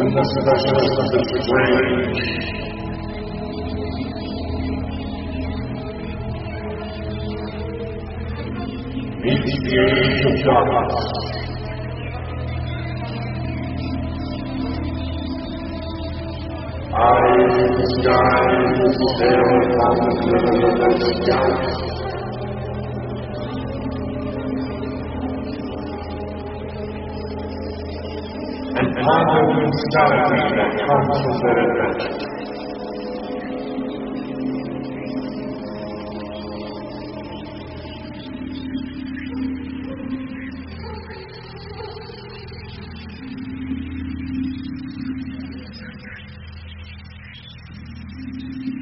in the specialist of the strange. Meets the age of darkness. Eyes in the sky stare upon the glitter of the galaxy. And ponder the insanity that comes from their adventure.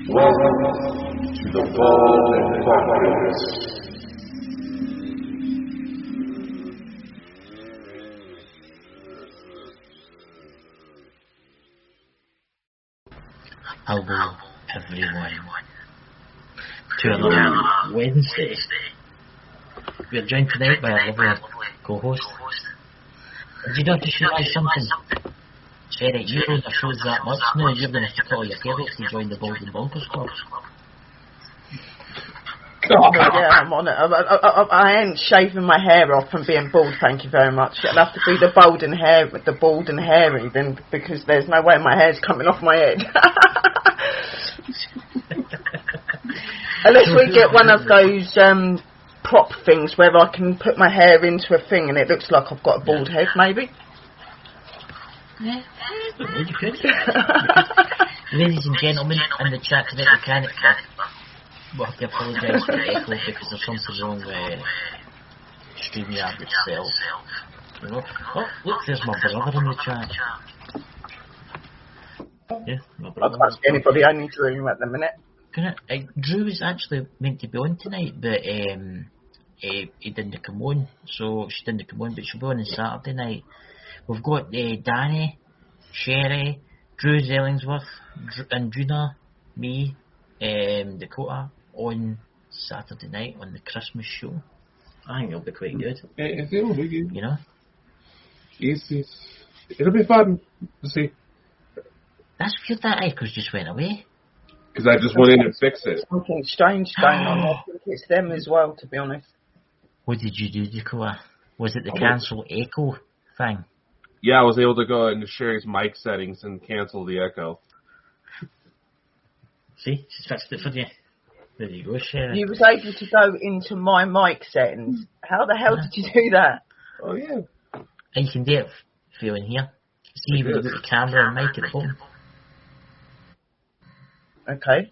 Welcome to the Ball and Bonkers. Hello, everyone, to another Wednesday. We are joined tonight by our lovely co-host. Did you not just realise something? Sherry, you know the shows that much now, you're going to have to call your parents to join the Balls and Bonkers Club. Yeah, I'm on it. I ain't shaving my hair off from being bald, thank you very much. It'll have to be the bald and hairy, then, because there's no way my hair's coming off my head. Unless we get one of those prop things where I can put my hair into a thing and it looks like I've got a bald head, maybe. Yeah, you could. Ladies and gentlemen, in the chat tonight, Mechanic Club, we'll have to apologise for the echo because there's something wrong with StreamYard itself. You know? Oh, look, there's my brother in the chat. Yeah, my brother. I can't see anybody only Drew at the minute. Drew was actually meant to be on tonight, but he didn't come on, so she didn't come on, but she'll be on Saturday night. We've got Danny, Sherry, Drew Zellingsworth, and Drina, me, Dakota, on Saturday night on the Christmas show. I think it'll be quite good. It will be good. You know? It'll be fun to see. That's weird that Echoes just went away. Because I just went in and fixed it. Something strange going on. I think it's them as well, to be honest. What did you do, Dakota? Was it the cancel echo thing? Yeah, I was able to go into Sherry's mic settings and cancel the echo. See? She's fixed it for you. There you go, Sherry. You was able to go into my mic settings. How the hell did you do that? Oh, yeah. And you can do it for you in here. See, when you've got the camera and mic at the bottom. Okay.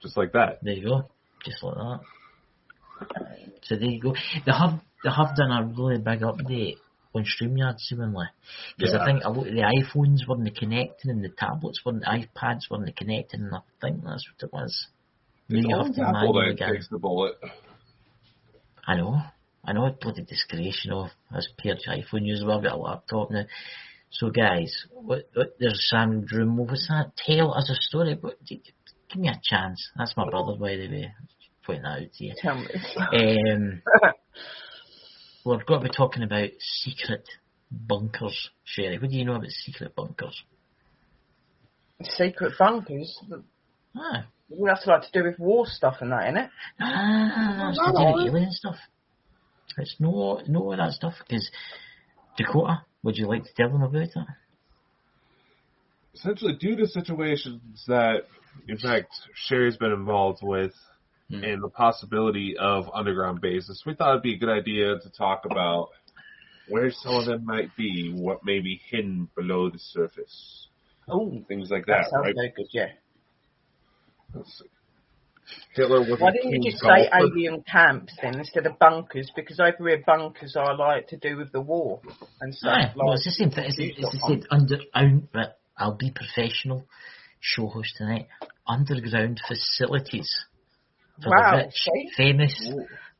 Just like that. There you go. Just like that. So there you go. They have done a really big update on StreamYard seemingly. Because I think a lot of the iPhones weren't connecting and the tablets weren't, the iPads weren't connecting, and I think that's what it was. It's all Apple that takes the bullet. I know, it's bloody disgrace, you know, as per iPhone user, I've got a laptop now. So guys, there's Samuel Droom, what was that? Tale as a story, but give me a chance. That's my brother, by the way. Point that out to you. Tell me. Well, I've got to be talking about secret bunkers, Sherry. What do you know about secret bunkers? Secret bunkers? Ah. That's like to do with war stuff and that, innit? It's to do with alien stuff. It's no of that stuff, because Dakota, would you like to tell them about it? Essentially, due to situations that, in fact, Sherry's been involved with, and the possibility of underground bases, we thought it'd be a good idea to talk about where some of them might be, what may be hidden below the surface. Oh, things like that, sounds right? very good, yeah. Hitler was Why didn't you just say alien camps then instead of bunkers? Because over here bunkers are like to do with the war and stuff. Aye, well, it's the same thing. It's the same I'll be professional show host tonight. Underground facilities for the rich, famous,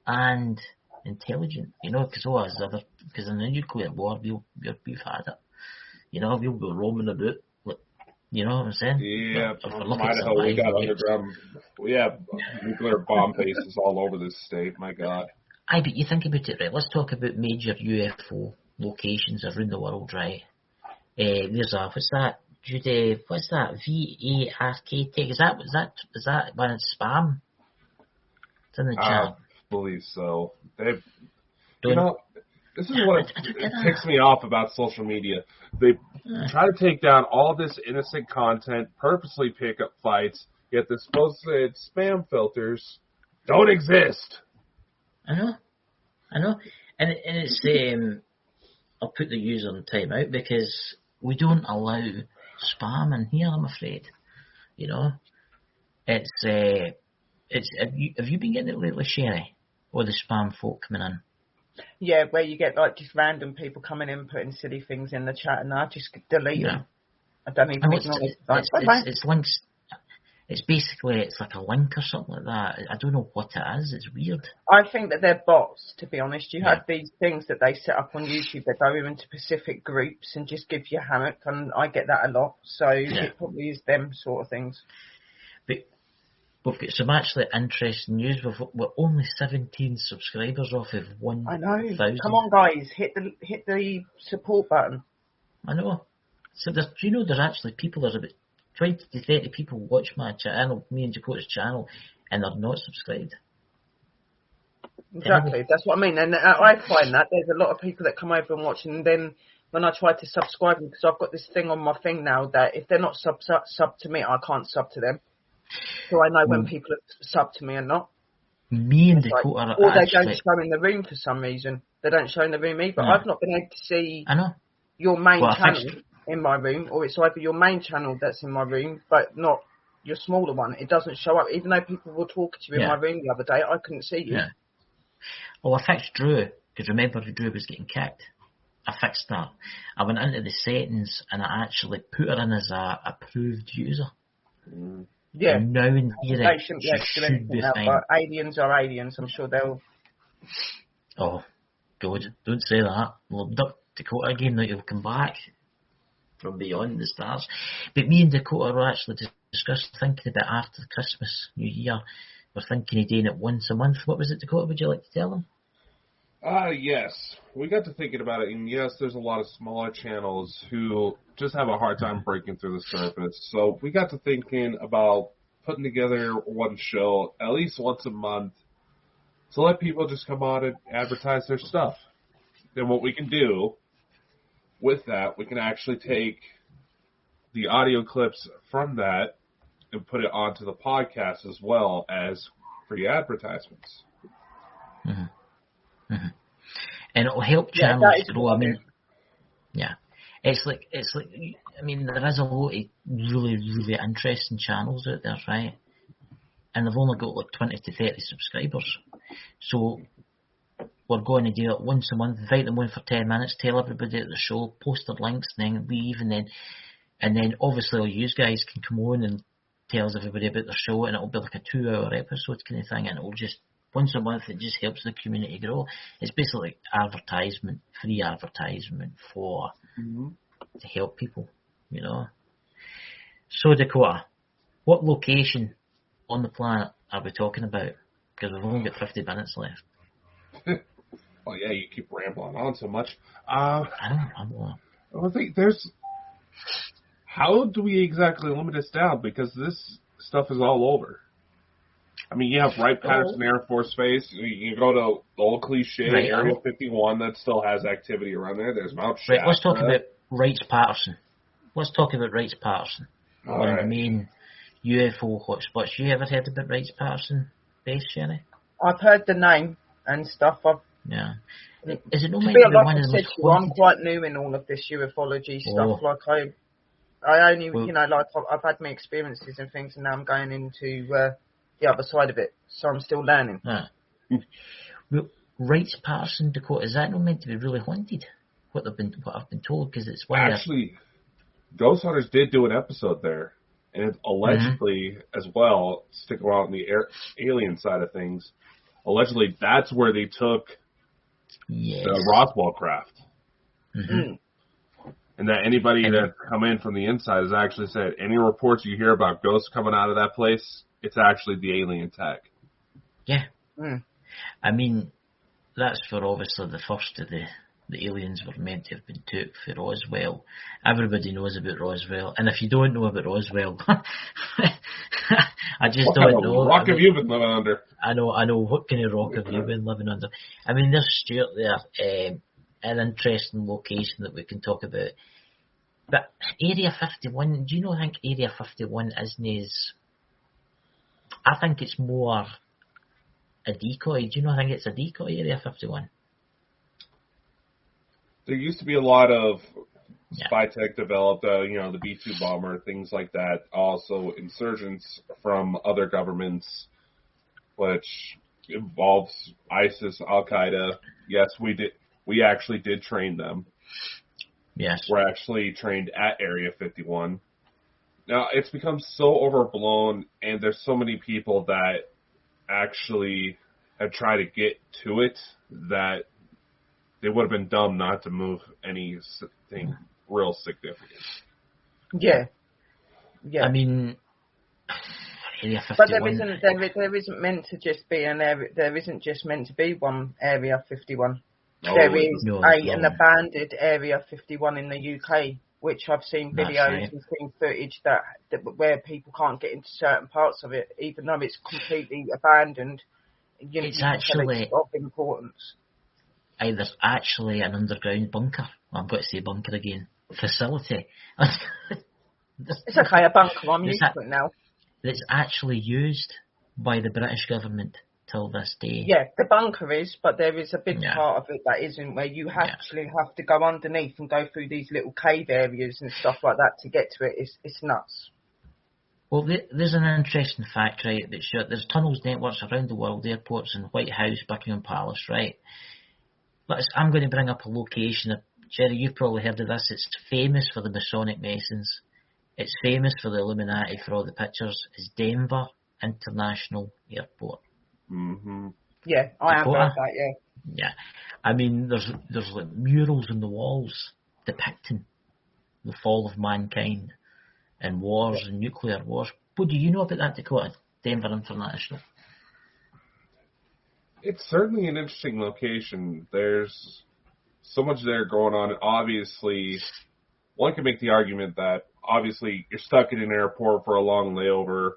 and intelligent. You know, because in the nuclear war we've had it. You know, we'll be roaming about. You know what I'm saying? Yeah, we have nuclear bomb bases all over this state, my God. Aye, but you think about it, right? Let's talk about major UFO locations around the world, right? There's a, what's that? Judy, what's that? VARK Tech. Is that when it's spam? It's in the chat. I believe so. They've, Don't, this is what it ticks me off about social media. They try to take down all this innocent content, purposely pick up fights, yet the supposed spam filters don't exist. I know. And it's, I'll put the user on timeout because we don't allow spam in here, I'm afraid. You know? It's have you been getting it lately, Sherry? Or the spam folk coming in? Yeah, where you get like just random people coming in putting silly things in the chat, and I just delete them. I don't even acknowledge. It's links. It's basically like a link or something like that. I don't know what it is. It's weird. I think that they're bots, to be honest. You have these things that they set up on YouTube that go into specific groups and just give you a hammock, and I get that a lot. So it probably is them sort of things. But we've got some actually interesting news. We're only 17 subscribers off of 1,000. I know. Come on, guys, hit the support button. I know. So do you know there's actually people? There's about 20 to 30 people watch my channel, me and Dakota's channel, and they're not subscribed. Exactly, that's what I mean. And I find that there's a lot of people that come over and watch, and then when I try to subscribe them, because I've got this thing on my thing now that if they're not sub to me, I can't sub to them. So I know when people have sub to me and not. Me and Dakota are or they don't show in the room for some reason. They don't show in the room either. No. I've not been able to see your main channel in my room, or it's either your main channel that's in my room, but not your smaller one. It doesn't show up. Even though people were talking to you in my room the other day, I couldn't see you. Yeah. Well, I fixed Drew, because remember Drew was getting kicked. I fixed that. I went into the settings and I actually put her in as a approved user. Yeah. And now in theory, they shouldn't be able to do should anything be now, fine. but aliens are aliens. I'm sure they'll... Oh, God, don't say that. We'll abduct Dakota again, now he'll come back from beyond the stars. But me and Dakota were actually discussing, thinking about after Christmas, New Year, we're thinking of doing it once a month. What was it, Dakota? Would you like to tell them? Yes. We got to thinking about it, and yes, there's a lot of smaller channels who just have a hard time breaking through the surface. So we got to thinking about putting together one show at least once a month to let people just come on and advertise their stuff. Then what we can do with that, we can actually take the audio clips from that and put it onto the podcast as well as free advertisements. Mm-hmm. Mm-hmm. And it'll help channels grow. I mean, it's like I mean, there is a lot of really, really interesting channels out there, right? And they've only got like 20 to 30 subscribers. So we're going to do it once a month, invite them on for 10 minutes, tell everybody at the show, post their links, and then leave, and then obviously all you guys can come on and tells everybody about their show, and it'll be like a 2-hour episode kind of thing, and it'll just once a month, it just helps the community grow. It's basically advertisement, free advertisement for to help people, you know. So Dakota, what location on the planet are we talking about? Because we've only got 50 minutes left. Oh yeah, you keep rambling on so much. I don't ramble on. I think there's. How do we exactly limit this down? Because this stuff is all over. I mean, you have Wright-Patterson Air Force Base. You can go to the old cliche Area 51 that still has activity around there. There's Mount Shasta. Right, let's talk about Wright-Patterson. Let's talk about Wright-Patterson. One of the main UFO hotspots. You ever heard about Wright-Patterson Base, Sherry? I've heard the name and stuff. Yeah. Is it no to meant be to be one of the most haunted? I'm quite new in all of this ufology stuff. Like I only, I've had my experiences and things, and now I'm going into the other side of it. So I'm still learning. Well, Wright-Patterson, Dakota, is that not meant to be really haunted? What I've been told, because it's one actually, Ghost Hunters did do an episode there, and allegedly as well, stick around the alien side of things. Allegedly, that's where they took the Roswell craft. And that anybody that come in from the inside has actually said, any reports you hear about ghosts coming out of that place, it's actually the alien tech. Yeah. I mean, that's for obviously the first of the the aliens were meant to have been took for Roswell. Everybody knows about Roswell, and if you don't know about Roswell, I just don't know. What rock have you been living under? I know. What kind of rock have you been living under? I mean, there's Stuart there, an interesting location that we can talk about. But Area 51, do you not think Area 51 isn't as... I think it's more a decoy. Do you not think it's a decoy, Area 51? There used to be a lot of spy tech developed, the B-2 bomber, things like that. Also, insurgents from other governments, which involves ISIS, Al-Qaeda. Yes, we did. We actually did train them. Yes. We're actually trained at Area 51. Now, it's become so overblown, and there's so many people that actually have tried to get to it that they would have been dumb not to move anything real significant. Yeah. I mean, Area 51. But there isn't meant to just be an area. There isn't just meant to be one Area 51. There is an abandoned Area 51 in the UK, which I've seen videos and seen footage that where people can't get into certain parts of it, even though it's completely abandoned. It's actually of importance. There's actually an underground bunker. Well, I'm going to say bunker again. Facility. It's okay, a bunker. I'm used to it now. It's actually used by the British government till this day. Yeah, the bunker is, but there is a big part of it that isn't, where you actually have to go underneath and go through these little cave areas and stuff like that to get to it. It's nuts. Well, there's an interesting fact, right, that there's tunnels networks around the world, airports and White House, Buckingham Palace, right? I'm going to bring up a location. Jerry, you've probably heard of this. It's famous for the Masonic Masons. It's famous for the Illuminati, for all the pictures. It's Denver International Airport. Mm-hmm. Yeah, I have heard that, yeah. Yeah. I mean, there's like murals on the walls depicting the fall of mankind and wars and nuclear wars. What do you know about that, Dakota? Denver International. It's certainly an interesting location. There's so much there going on. Obviously, one can make the argument that obviously you're stuck in an airport for a long layover.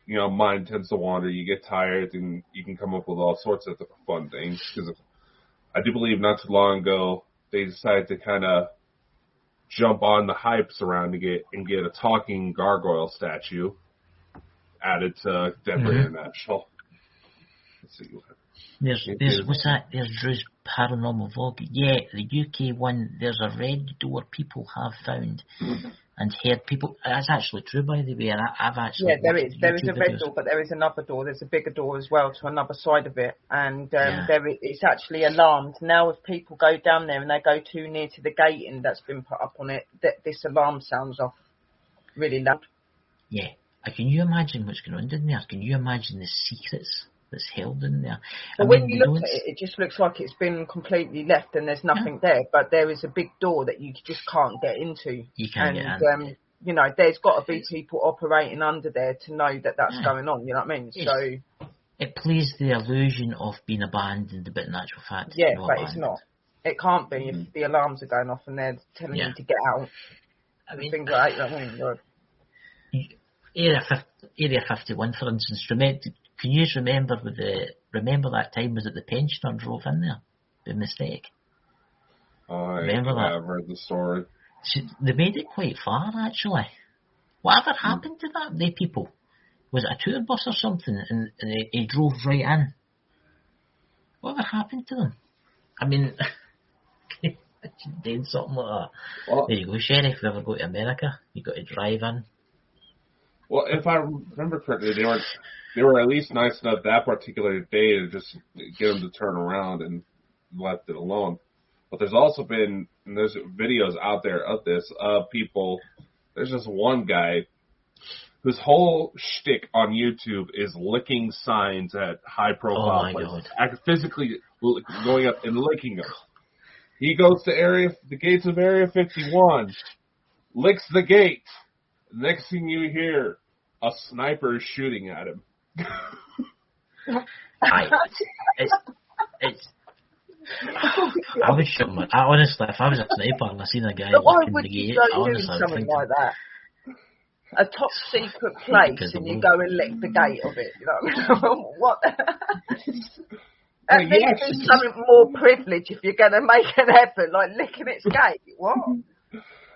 Mind tends to wander. You get tired, and you can come up with all sorts of fun things. Because I do believe not too long ago they decided to kind of jump on the hype surrounding it and get a talking gargoyle statue added to Denver International. Let's see. There's what's that? There's Drew's paranormal vlog. Yeah, the UK one. There's a red door people have found and heard people. That's actually true, by the way. And I've actually there is a red door, but there is another door. There's a bigger door as well to another side of it, and it's actually alarmed. Now, if people go down there and they go too near to the gating that's been put up on it, this alarm sounds off really loud. Yeah, can you imagine what's going on in there? Can you imagine the secrets that's held in there? Well, when you look at it, it just looks like it's been completely left and there's nothing there, but there is a big door that you just can't get into. You can't get in. There's got to be people operating under there to know that that's going on, you know what I mean? It plays the illusion of being abandoned, but in actual fact, but it's not. It can't be if the alarms are going off and they're telling you to get out. I mean, things like that. Area 51, for instance, can you remember that time was it the pensioner drove in there by mistake? Remember that? I've heard the story. They made it quite far, actually. Whatever happened to they people? Was it a tour bus or something? And he drove right in. Whatever happened to them? I mean, doing something like that. Well, there you go, Sheriff. If you ever go to America, you got to drive in. Well, if I remember correctly, they were at least nice enough that particular day to just get them to turn around and left it alone. But there's also been, and there's videos out there of this, of people, there's just one guy whose whole shtick on YouTube is licking signs at high-profile places. Physically going up and licking them. He goes to the gates of Area 51, licks the gate. Next thing you hear, a sniper is shooting I would shoot him. Honestly, if I was a sniper and I seen a guy But why looking would the you gate, go doing honestly, I would something think like that? A top secret place, Because and the you world- go and lick the gate of it. You know what? At you least actually- do something more privileged if you're going to make an effort, like licking its gate. What?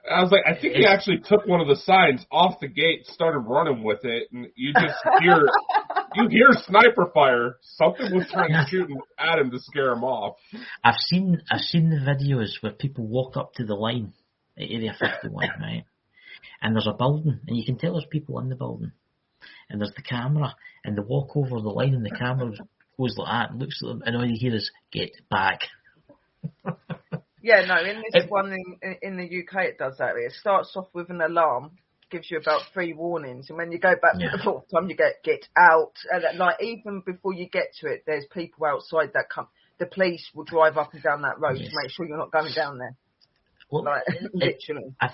I was like, I think he actually took one of the signs off the gate, started running with it, and you just hear sniper fire. Something was trying to shoot at him to scare him off. I've seen the videos where people walk up to the line at Area 51, right? And there's a building, and you can tell there's people in the building. And there's the camera, and they walk over the line, and the camera goes like that, and looks at them, and all you hear is, "Get back." Yeah, no, in this one in the UK it does that. It starts off with an alarm, gives you about 3 warnings, and when you go back for the 4th time you get out. And like even before you get to it, there's people outside that come. The police will drive up and down that road to make sure you're not going down there. Well, like, literally. I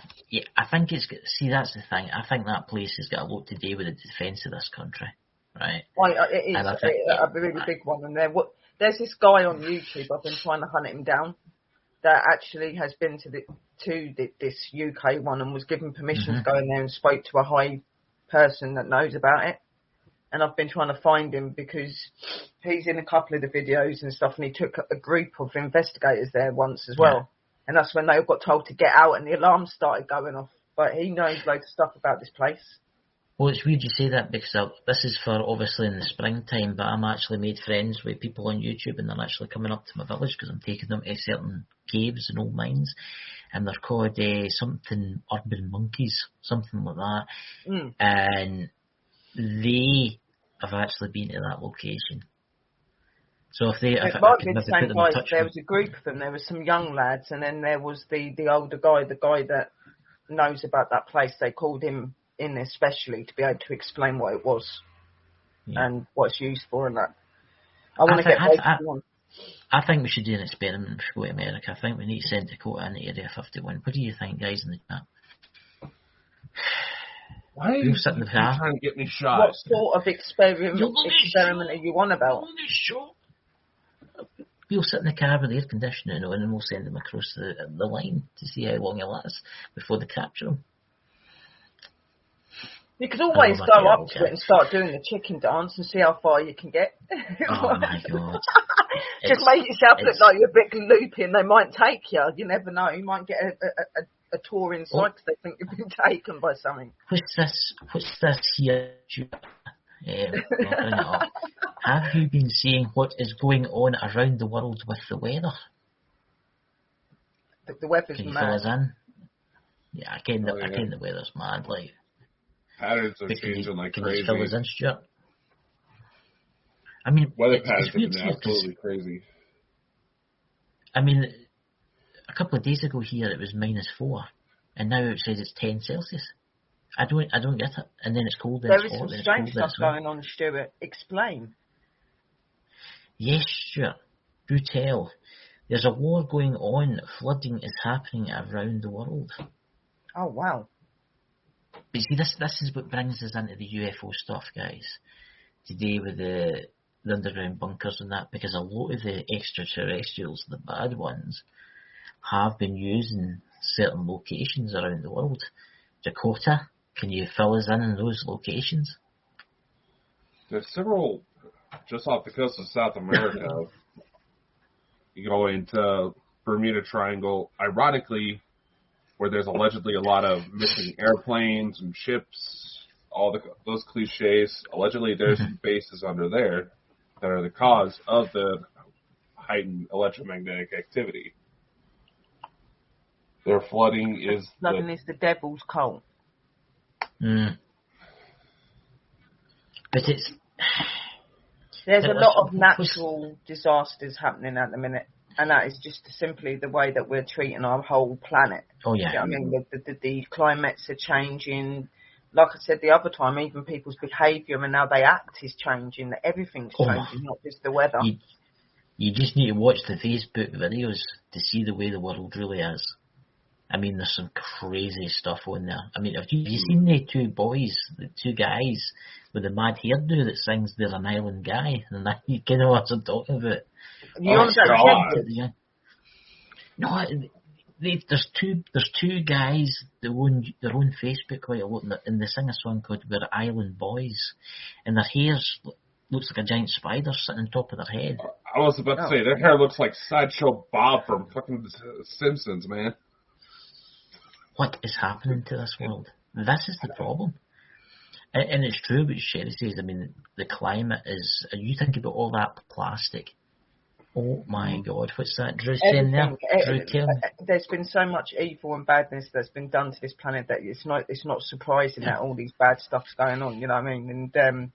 think it's... See, that's the thing. I think that place has got a lot to do with the defence of this country, right? It is a really big one. And there's this guy on YouTube, I've been trying to hunt him down, that actually has been to this UK one and was given permission to go in there and spoke to a high person that knows about it. And I've been trying to find him because he's in a couple of the videos and stuff, and he took a group of investigators there once as well. And that's when they all got told to get out and the alarm started going off. But he knows loads of stuff about this place. Well, it's weird you say that because this is for obviously in the springtime, but I'm actually made friends with people on YouTube and they're actually coming up to my village because I'm taking them to certain caves and old mines, and they're called something urban monkeys, something like that. And they have actually been to that location. So if they, it might be the same guys. There was a group of them. There was some young lads, and then there was the older guy, the guy that knows about that place. They called him in especially to be able to explain what it was and what it's used for, and that. I think we should do an experiment if we go to America. I think we need to send Dakota into Area 51. What do you think, guys, in the chat? Why are you trying to get me shot? What sort of experiment are you on about? We'll sit in the car with the air conditioning on and we'll send them across the line to see how long it lasts before they capture them. You could always go up to it and start doing the chicken dance and see how far you can get. Oh my god. Just make yourself look like you're a bit loopy and they might take you. You never know. You might get a tour inside because they think you've been taken by something. What's this here? Have you been seeing what is going on around the world with the weather? The weather's Can you mad. fill us in? Yeah, again, the weather's mad. Like, patterns are changing like crazy. Can you fill us in, Stuart? I mean, weather patterns have been absolutely crazy. I mean, a couple of days ago here it was -4, and now it says it's 10 Celsius. I don't get it. And then it's cold. Then there it's is hot, some strange stuff going on, Stuart. Explain. Yes, Stuart. Do tell. There's a war going on. Flooding is happening around the world. Oh wow. But see, this is what brings us into the UFO stuff, guys. Today with the underground bunkers and that, because a lot of the extraterrestrials, the bad ones, have been using certain locations around the world. Dakota, can you fill us in those locations? There's several just off the coast of South America. You go into Bermuda Triangle, ironically, where there's allegedly a lot of missing airplanes and ships, those cliches. Allegedly, there's bases under there that are the cause of the heightened electromagnetic activity. Their flooding is the devil's cult. But there's a lot of natural disasters happening at the minute, and that is just simply the way that we're treating our whole planet. Oh yeah. You know what I mean, the climates are changing. Like I said the other time, even people's behaviour and how they act is changing. Everything's changing, not just the weather. You just need to watch the Facebook videos to see the way the world really is. I mean, there's some crazy stuff on there. I mean, have you seen the two guys with the mad hairdo that sings "They're an Island Guy"? And that, you know what I'm talking about. You're on about God. Yeah. No, there's two guys that own their own Facebook quite a lot, and they sing a song called "We're Island Boys," and their hair's looks like a giant spider sitting on top of their head. I was about to say, their hair looks like Sideshow Bob from fucking Simpsons, man. What is happening to this world? This is the problem. And it's true what Sherry says. I mean, the climate is... You think about all that plastic. Oh, my God. What's that Drew saying there? Drew, tell me. There's been so much evil and badness that's been done to this planet that it's not surprising that all these bad stuff's going on, you know what I mean? And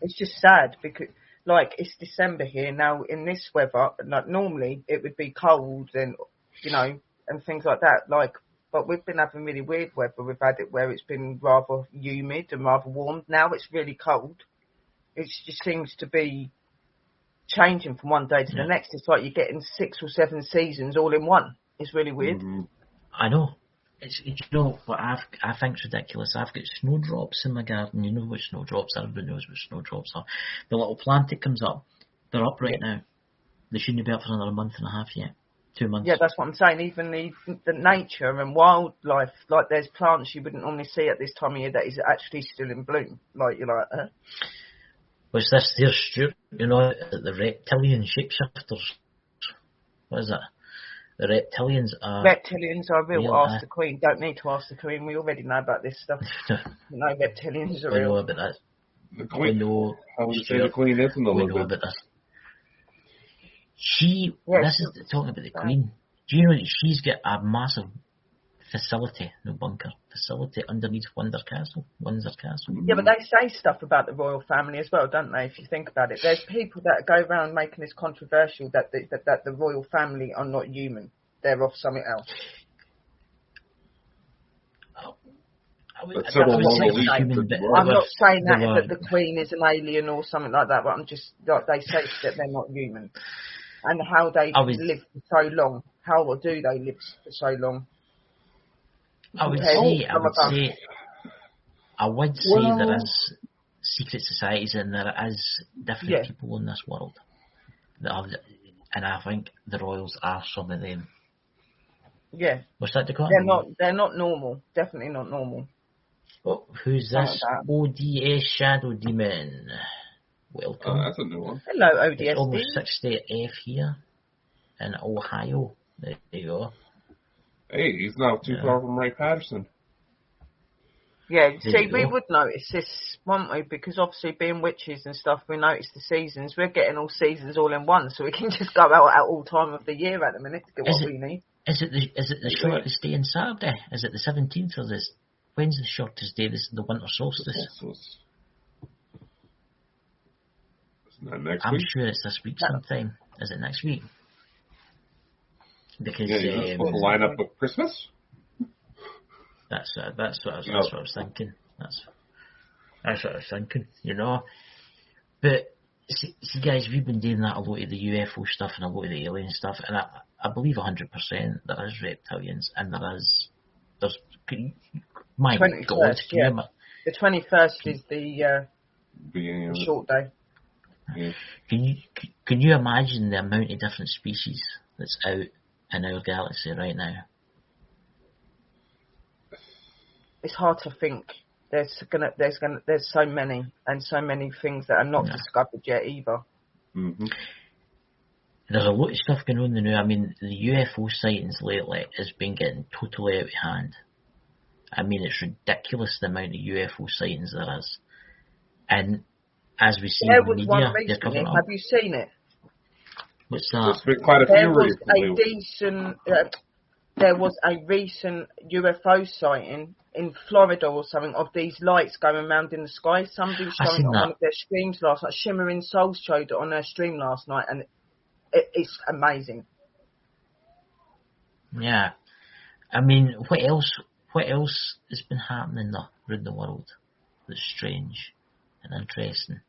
it's just sad because, like, it's December here now. In this weather, like, normally it would be cold and, you know, and things like that. Like, but we've been having really weird weather. We've had it where it's been rather humid and rather warm. Now it's really cold. It just seems to be changing from one day to the next. It's like you're getting 6 or 7 seasons all in one. It's really weird. Mm-hmm. I know. You know what I think's ridiculous? I've got snowdrops in my garden. You know what snowdrops are? Everybody knows what snowdrops are. The little plant that comes up, they're up right now. They shouldn't be up for another month and a half yet. 2 months. Yeah, that's what I'm saying. Even the nature and wildlife, like there's plants you wouldn't normally see at this time of year that is actually still in bloom. Like, you're like, What's this there, Stuart? You know, the reptilian shapeshifters. What is that? The reptilians are... Reptilians are real. Ask the Queen. Don't need to ask the Queen. We already know about this stuff. No, reptilians are real. We know about that. The Queen. We know... How would you say the Queen isn't a We little know bit? about this. This is talking about the Queen. Do you know that she's got a massive facility underneath Windsor Castle? Yeah, but they say stuff about the royal family as well, don't they? If you think about it, there's people that go around making this controversial that the royal family are not human; they're off something else. I'm not saying that the Queen is an alien or something like that, but I'm just like they say that they're not human, and how they live for so long. How do they live for so long? I would say there is secret societies and there is different people in this world that have, and I think the royals are some of them. Yeah. What's that, Dakota? They're not normal. Definitely not normal. Oh, who's this? ODS Shadow Demon. Welcome. That's a new one. Hello, ODS. It's almost 60 F here in Ohio. There you go. Hey, he's not too far from Ray Patterson. Yeah, see, we would notice this, wouldn't we? Because obviously being witches and stuff, we notice the seasons. We're getting all seasons all in one, so we can just go out at all time of the year at the minute to get what we need. Is it the shortest day in Saturday? Is it the 17th or when's the shortest day? This is the winter solstice. Isn't that next I'm week? sure it's this week sometime. Is it next week? Because you're supposed to line up with Christmas. That's what I was thinking. That's what I was thinking. You know, but see, guys, we've been doing that a lot of the UFO stuff and a lot of the alien stuff, and I believe 100% there is reptilians and there's my God, the 21st is the short day. Yeah. Can you imagine the amount of different species that's out in our galaxy right now? It's hard to think. There's so many things that are not discovered yet either. Mm-hmm. There's a lot of stuff going on now. I mean, the UFO sightings lately has been getting totally out of hand. I mean, it's ridiculous the amount of UFO sightings there is. And as we see in the media, they're covering up. Have you seen it? What's that? There's been quite a few there was a recent UFO sighting in Florida or something of these lights going around in the sky. Somebody was showing it on one of their streams last night. Shimmering Souls showed it on their stream last night, and it's amazing. Yeah. I mean, what else has been happening around the world that's strange and interesting?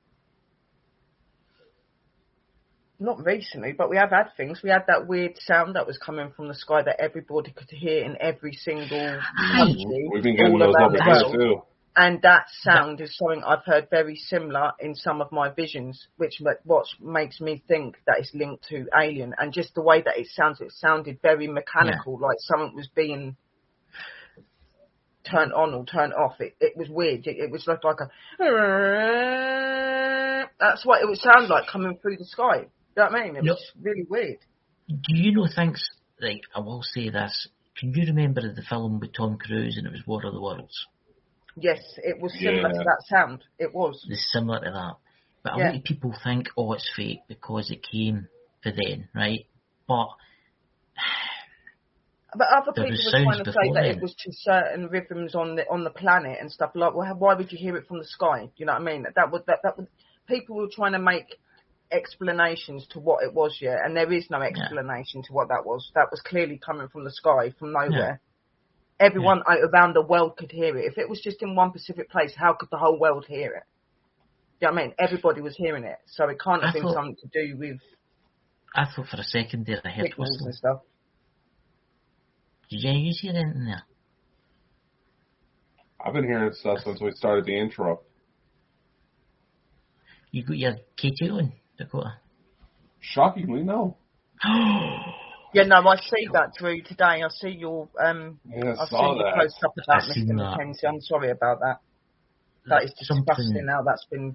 Not recently, but we have had things. We had that weird sound that was coming from the sky that everybody could hear in every single country. We've been getting those other guys too. And that sound is something I've heard very similar in some of my visions, which what makes me think that it's linked to alien. And just the way that it sounded very mechanical, like something was being turned on or turned off. It was weird. It was like a... That's what it would sound like coming through the sky. You know what I mean? It was really weird. Do you know things, like, I will say this, can you remember the film with Tom Cruise and it was War of the Worlds? Yes, it was similar to that sound. It was. It's similar to that. But a lot of people think, oh, it's fake because it came for then, right? But other people were trying to say that it was to certain rhythms on the planet and stuff. Like, well, why would you hear it from the sky? You know what I mean? That would people were trying to make explanations to what it was, and there is no explanation to what that was. That was clearly coming from the sky, from nowhere. Everyone around the world could hear it. If it was just in one specific place, how could the whole world hear it? You know what I mean? Everybody was hearing it, so it can't have been something to do with... I thought for a second there I heard whistling and stuff. Did you hear anything there? I've been hearing stuff since we started the intro. You got your Katie on, Dakota? Shockingly, no. Yeah, no, I see that through today. I see your I saw your post up about Mr. Mackenzie. I'm sorry about that. That is disgusting how that's been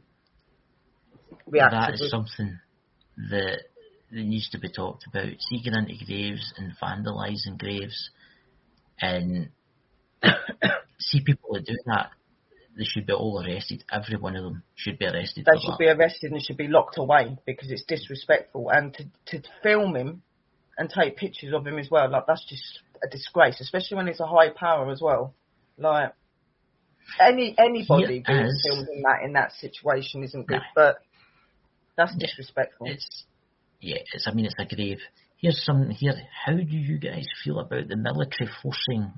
reacted. That is something that needs to be talked about. Seeking into graves and vandalising graves, and see people that do that, they should be all arrested. Every one of them should be arrested. They should be arrested and should be locked away because it's disrespectful. And to film him and take pictures of him as well, like, that's just a disgrace, especially when it's a high power as well. Like, anybody being filmed in that situation isn't good, but that's disrespectful. It's a grave. Here's something here. How do you guys feel about the military forcing?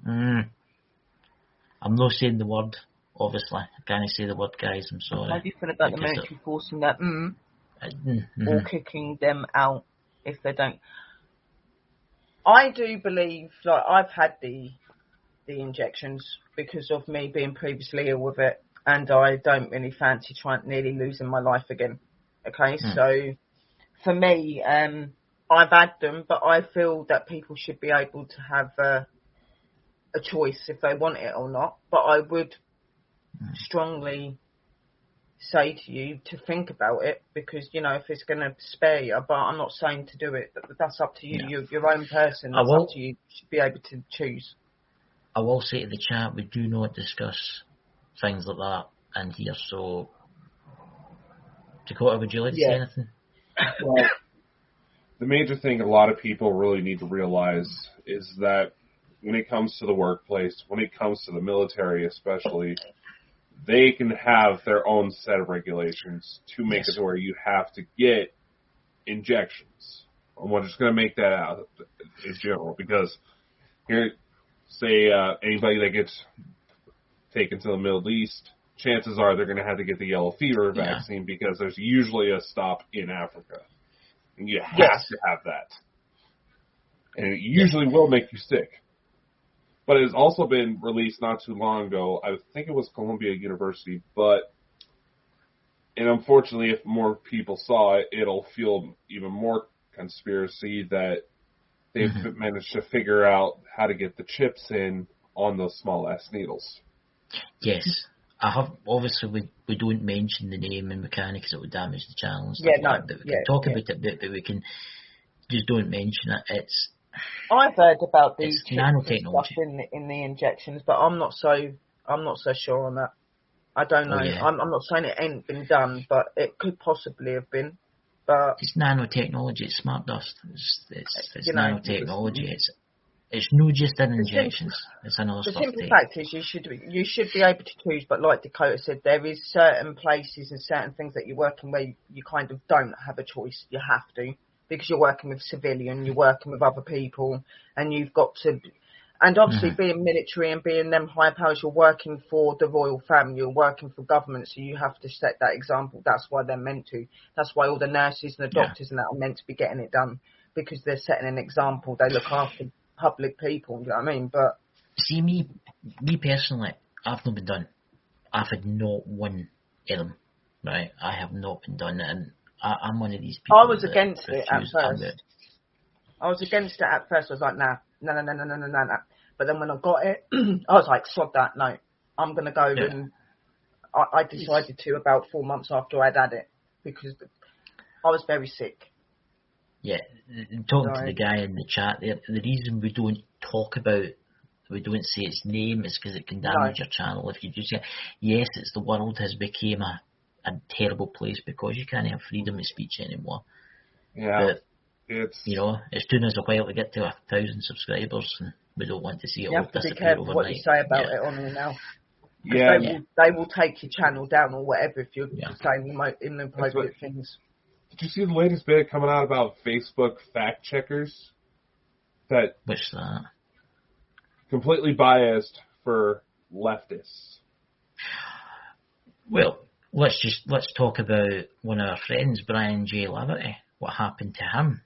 I'm not saying the word, obviously. I can't say the word, guys. I'm sorry. How do you feel about the military forcing that? Or kicking them out if they don't? I do believe, like, I've had the injections because of me being previously ill with it, and I don't really fancy nearly losing my life again. Okay, so for me, I've had them, but I feel that people should be able to have a choice if they want it or not. But I would strongly say to you to think about it, because, you know, if it's going to spare you, but I'm not saying to do it. That's up to you. You're your own person. That's up to you. You should be able to choose. I will say to the chat, we do not discuss things like that in here. So, Dakota, would you like to say anything? Well, the major thing a lot of people really need to realize is that when it comes to the workplace, when it comes to the military especially, they can have their own set of regulations to make it to where you have to get injections. I'm just going to make that out in general, because here, say anybody that gets taken to the Middle East, chances are they're going to have to get the yellow fever vaccine, because there's usually a stop in Africa. And you have to have that. And it usually will make you sick. But it has also been released not too long ago. I think it was Columbia University, and unfortunately, if more people saw it, it'll feel even more conspiracy that they've managed to figure out how to get the chips in on those small-ass needles. Yes. Obviously, we don't mention the name and mechanics because it would damage the channel and stuff like that. But we can talk about it, but we can just don't mention it. I've heard about these nanotechnology stuff in the injections, but I'm not so sure on that. I don't know. I'm not saying it ain't been done, but it could possibly have been. But it's nanotechnology. It's smart dust. It's nanotechnology. It's not just in injections. It's another stuff. The simple fact is you should be able to choose, but like Dakota said, there is certain places and certain things that you're working where you kind of don't have a choice. You have to, because you're working with civilian, you're working with other people, and you've got to. And obviously, being military and being them high powers, you're working for the royal family, you're working for government, so you have to set that example. That's why they're meant to. That's why all the nurses and the doctors and that are meant to be getting it done, because they're setting an example. They look after public people, you know what I mean? But see, me personally, I've not been done. I've had not one of them, right? I have not been done it, and I'm one of these people. I was against it at first. I was like, nah. But then when I got it, I was like, sod that, no. I'm going to go, and I decided to about 4 months after I'd had it, because I was very sick. Yeah, talking to the guy in the chat there, the reason we don't say its name is because it can damage your channel. If you do say, yes, it's the world has become a terrible place because you can't have freedom of speech anymore. Yeah, but, it's taken us a while to get to 1,000 subscribers, and we don't want to see it all disappear overnight. You have to be careful what you say about it on here now. They will take your channel down or whatever if you're saying inappropriate things. Did you see the latest bit coming out about Facebook fact checkers? What's that? Completely biased for leftists. Well, let's talk about one of our friends, Brian J. Laverty. What happened to him?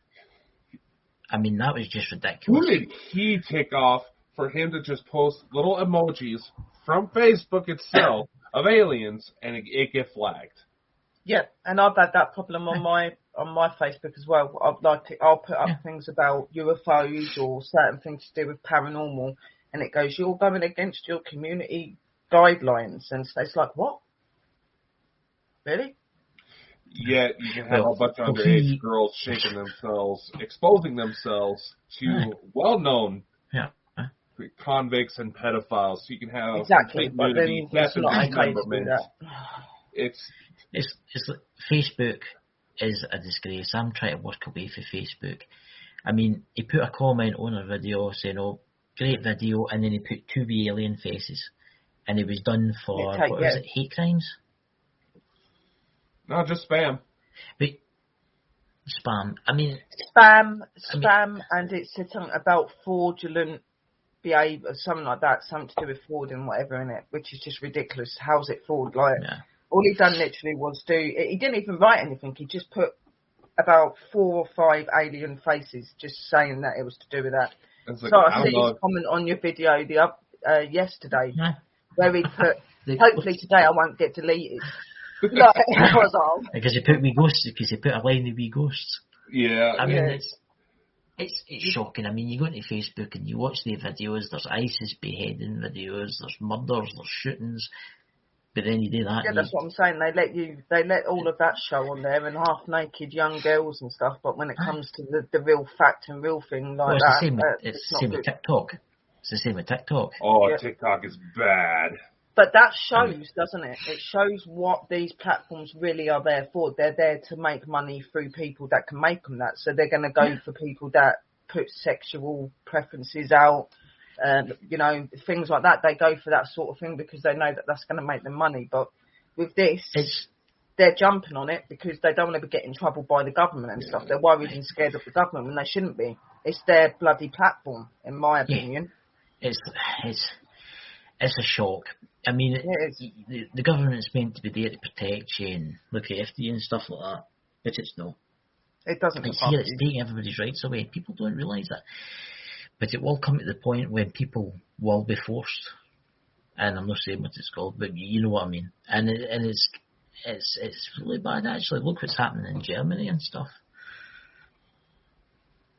I mean, that was just ridiculous. Who did he tick off for him to just post little emojis from Facebook itself of aliens and it get flagged? Yeah, and I've had that problem on my Facebook as well. I'll put up things about UFOs or certain things to do with paranormal, and it goes, you're going against your community guidelines, and so it's like, what? Really? Yeah, you can have a bunch of underage girls shaking themselves, exposing themselves to well-known convicts and pedophiles. So you can have complete nudity, death and dismemberment. It's Facebook is a disgrace. I'm trying to work away from Facebook. I mean, he put a comment on a video saying, "Oh, great video," and then he put 2 wee alien faces, and it was done for hate crimes. No, just spam. But spam. I mean, spam, and it's something about fraudulent behaviour, something like that, something to do with fraud and whatever in it, which is just ridiculous. How's it fraud? All he done literally was he didn't even write anything. He just put about 4 or 5 alien faces, just saying that it was to do with that. So I see his comment on your video yesterday, where he put, hopefully today I won't get deleted. Because he put wee ghosts, because he put a line of wee ghosts. Yeah. I mean, it's shocking. I mean, you go into Facebook and you watch the videos, there's ISIS beheading videos, there's murders, there's shootings, but then you do that. Yeah, that's what I'm saying. They let all of that show on there, and half-naked young girls and stuff, but when it comes to the real fact and real thing like it's the same with TikTok. It's the same with TikTok. Oh, yeah. TikTok is bad. But that shows, doesn't it? It shows what these platforms really are there for. They're there to make money through people that can make them that. So they're going to go for people that put sexual preferences out, things like that. They go for that sort of thing because they know that that's going to make them money. But with this, they're jumping on it because they don't want to get in trouble by the government and stuff. They're worried and scared of the government when they shouldn't be. It's their bloody platform, in my opinion. It's a shock. I mean, the government's meant to be there to protect you and look at FD and stuff like that, but it's not. It doesn't. It's here, it's taking everybody's rights away. People don't realise that. But it will come to the point when people will be forced, and I'm not saying what it's called, but you know what I mean. And it's really bad, actually. Look what's happening in Germany and stuff.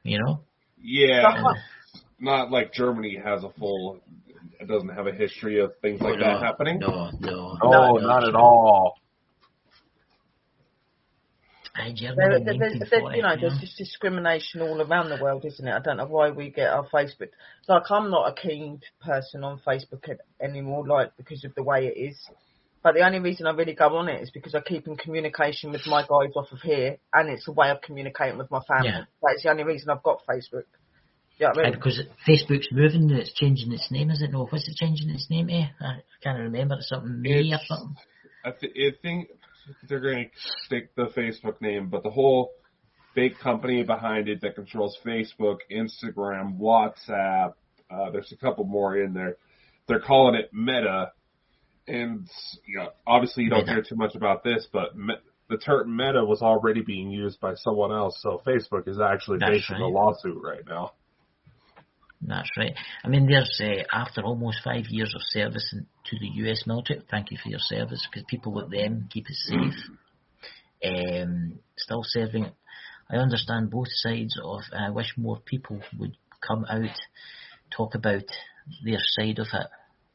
You know? Yeah. Not like Germany has it doesn't have a history of things like that happening. No, not at all. There's just discrimination all around the world, isn't it? I don't know why we get our Facebook. Like, I'm not a keen person on Facebook anymore, because of the way it is. But the only reason I really go on it is because I keep in communication with my guys off of here, and it's a way of communicating with my family. Yeah. That's the only reason I've got Facebook. Yeah, I mean, because Facebook's moving, it's changing its name, is it? No, what's it changing its name to? I can't remember. It's something Me or something. I think they're going to stick the Facebook name, but the whole big company behind it that controls Facebook, Instagram, WhatsApp, there's a couple more in there. They're calling it Meta, and obviously you don't hear too much about this, but the term Meta was already being used by someone else, so Facebook is actually facing a lawsuit right now. That's right. I mean, there's after almost 5 years of service to the US military, thank you for your service, because people like them keep us safe. Still serving. I understand both sides of. I wish more people would come out, talk about their side of it.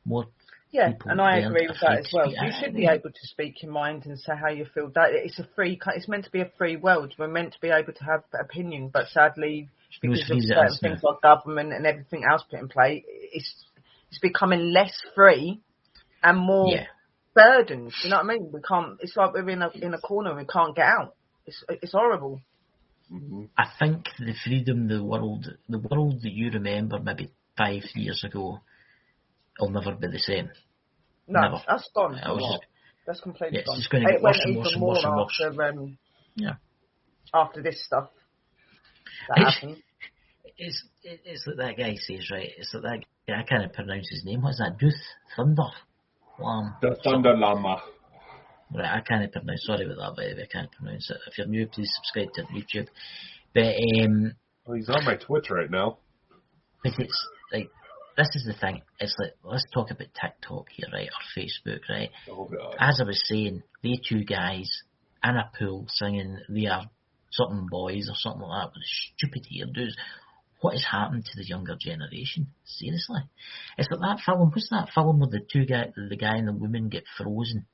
More. Yeah, and I agree with that as well. You should be able to speak your mind and say how you feel. That it's meant to be a free world. We're meant to be able to have opinion, but sadly, because of certain things like government and everything else put in play, it's becoming less free and more burdened. You know what I mean? We can't. It's like we're in a corner and we can't get out. It's horrible. Mm-hmm. I think the freedom, the world that you remember maybe 5 years ago, will never be the same. No, never. That's gone. That's completely gone. It's just going to get worse and worse and worse and worse. After this stuff that happened. It's like that guy says, right? It's like that guy, I can't pronounce his name. What's that? Duth? Thunder? The Thunder Llama. Right, I can't pronounce. Sorry about that, by the way. I can't pronounce it. If you're new, please subscribe to YouTube. But well, he's on my Twitch right now. But it's like, this is the thing. It's like, let's talk about TikTok here, right, or Facebook, right? Oh God. As I was saying, they two guys in a pool singing "They Are Something Boys" or something like that with stupid hairdos. What has happened to the younger generation? Seriously, it's like that film. What's that film where the guy and the woman get frozen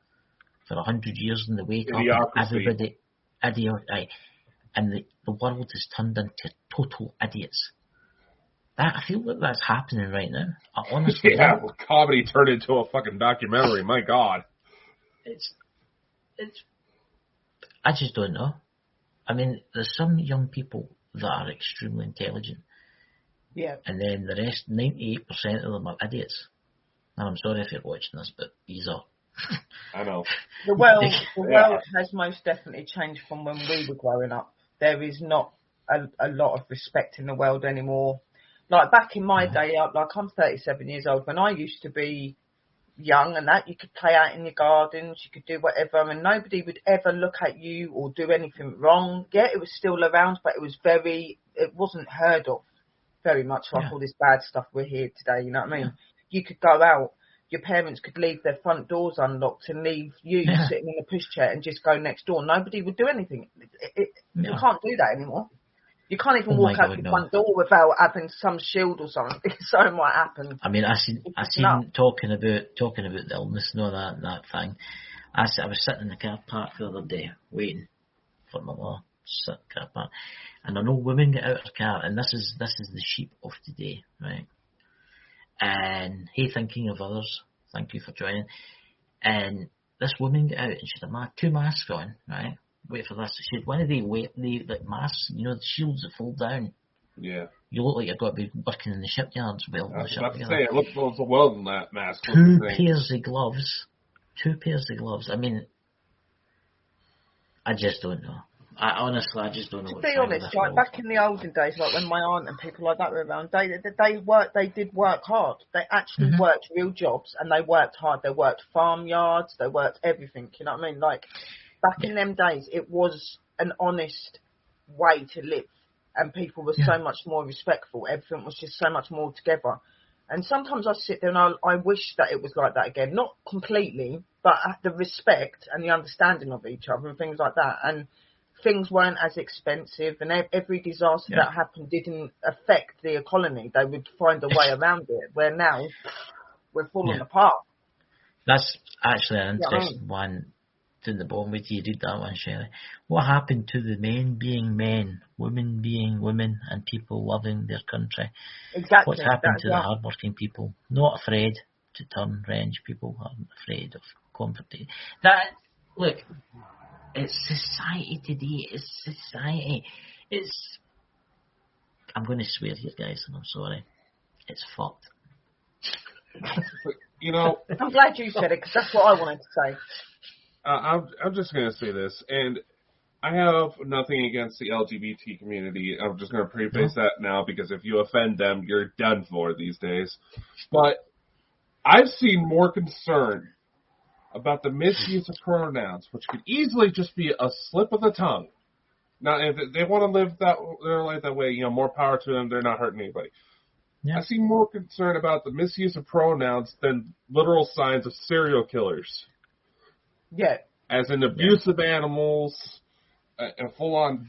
for 100 years and they wake up and everybody, and the world has turned into total idiots. I feel like that's happening right now. Honestly, well, comedy turned into a fucking documentary. My God, it's. I just don't know. I mean, there's some young people that are extremely intelligent. Yeah. And then the rest, 98% of them are idiots. And I'm sorry if you're watching this, but these are. I know. The world has most definitely changed from when we were growing up. There is not a lot of respect in the world anymore. Like back in my day, like I'm 37 years old. When I used to be young and that, you could play out in your gardens, you could do whatever, and nobody would ever look at you or do anything wrong. Yeah, it was still around, but it wasn't heard of very much like all this bad stuff we're here today. You know what I mean? You could go out, your parents could leave their front doors unlocked and leave you sitting in a pushchair and just go next door. Nobody would do anything. You can't do that anymore. You can't even walk out your front door without having some shield or something. Something might happen. I mean, I seen talking about the illness and all that thing. I was sitting in the car park the other day waiting for my mother to sit in the car park, and an old woman got out of her car, and this is the sheep of today, right? And hey, thinking of others, thank you for joining. And this woman got out and she had two masks on, right? Wait for this. She had one of the masks, the shields that fold down. Yeah. You look like you've got to be working in the shipyards. I was about to say, it looks a well in that mask. Two pairs of gloves. I mean, I just don't know. I just don't know. To be honest, like back in the olden days, like when my aunt and people like that were around, they did work hard. They actually worked real jobs and they worked hard. They worked farmyards, they worked everything. You know what I mean? Like back in them days, it was an honest way to live, and people were so much more respectful. Everything was just so much more together. And sometimes I sit there and I wish that it was like that again. Not completely, but the respect and the understanding of each other and things like that. And things weren't as expensive, and every disaster that happened didn't affect the economy. They would find a way around it, where now we're falling apart. That's actually an interesting one. In the bottom, with you read that one, Shelley. What happened to the men being men, women being women, and people loving their country? Exactly. What's happened to the hardworking people? Not afraid to turn wrench. People aren't afraid of confrontation. Look, it's society today. It's society. I'm going to swear here, guys, and I'm sorry. It's fucked. I'm glad you said it, because that's what I wanted to say. I'm just going to say this, and I have nothing against the LGBT community. I'm just going to preface that now, because if you offend them, you're done for these days. But I've seen more concern about the misuse of pronouns, which could easily just be a slip of the tongue. Now, if they want to live their life that way, more power to them. They're not hurting anybody. Yeah. I see more concern about the misuse of pronouns than literal signs of serial killers. Yeah. As in abuse of animals, and full-on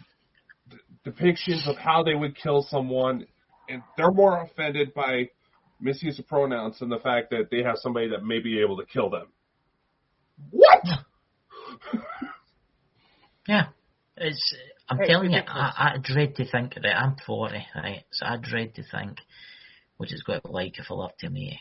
depictions of how they would kill someone, and they're more offended by misuse of pronouns than the fact that they have somebody that may be able to kill them. What? Yeah. I'm telling you, I dread to think of it. I'm 40, right? So I dread to think what it's got to be like if I lived to me.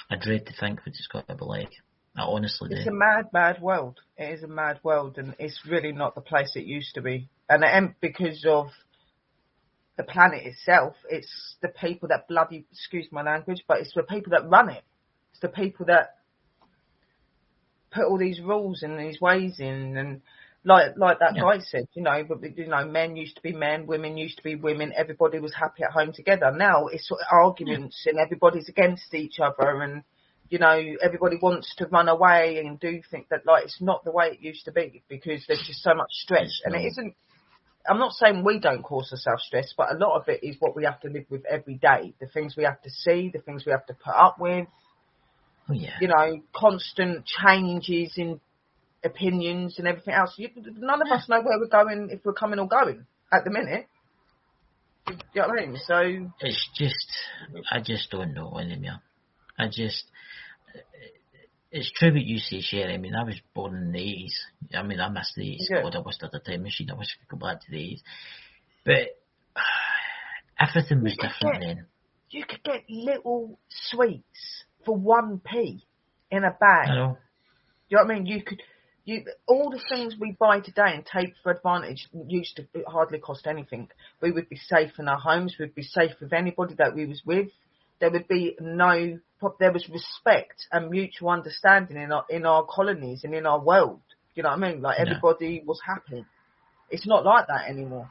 I dread to think what it's got to be like. I honestly do. It's a mad, mad world. It is a mad world, and it's really not the place it used to be. And it ain't because of the planet itself. It's the people that bloody, excuse my language, but it's the people that run it. It's the people that put all these rules and these ways in, and like that guy said, men used to be men, women used to be women. Everybody was happy at home together. Now it's sort of arguments, and everybody's against each other, and everybody wants to run away and do things that, like, it's not the way it used to be, because there's just so much stress. And it isn't, I'm not saying we don't cause ourselves stress, but a lot of it is what we have to live with every day. The things we have to see, the things we have to put up with. Oh, yeah. Constant changes in opinions and everything else. None of us know where we're going, if we're coming or going at the minute. Do you know what I mean? So it's just, I just don't know anymore. It's true what you say, Sherry. I mean, I was born in the 80s. I mean, I missed the 80s. God, I wish I had a time machine. I wish I could go back to the 80s. But everything was different then. You could get little sweets for 1p in a bag. I know. Do you know what I mean? All the things we buy today and take for advantage used to hardly cost anything. We would be safe in our homes. We'd be safe with anybody that we was with. There would be there was respect and mutual understanding in our colonies and in our world. Do you know what I mean? Like, everybody was happy. It's not like that anymore.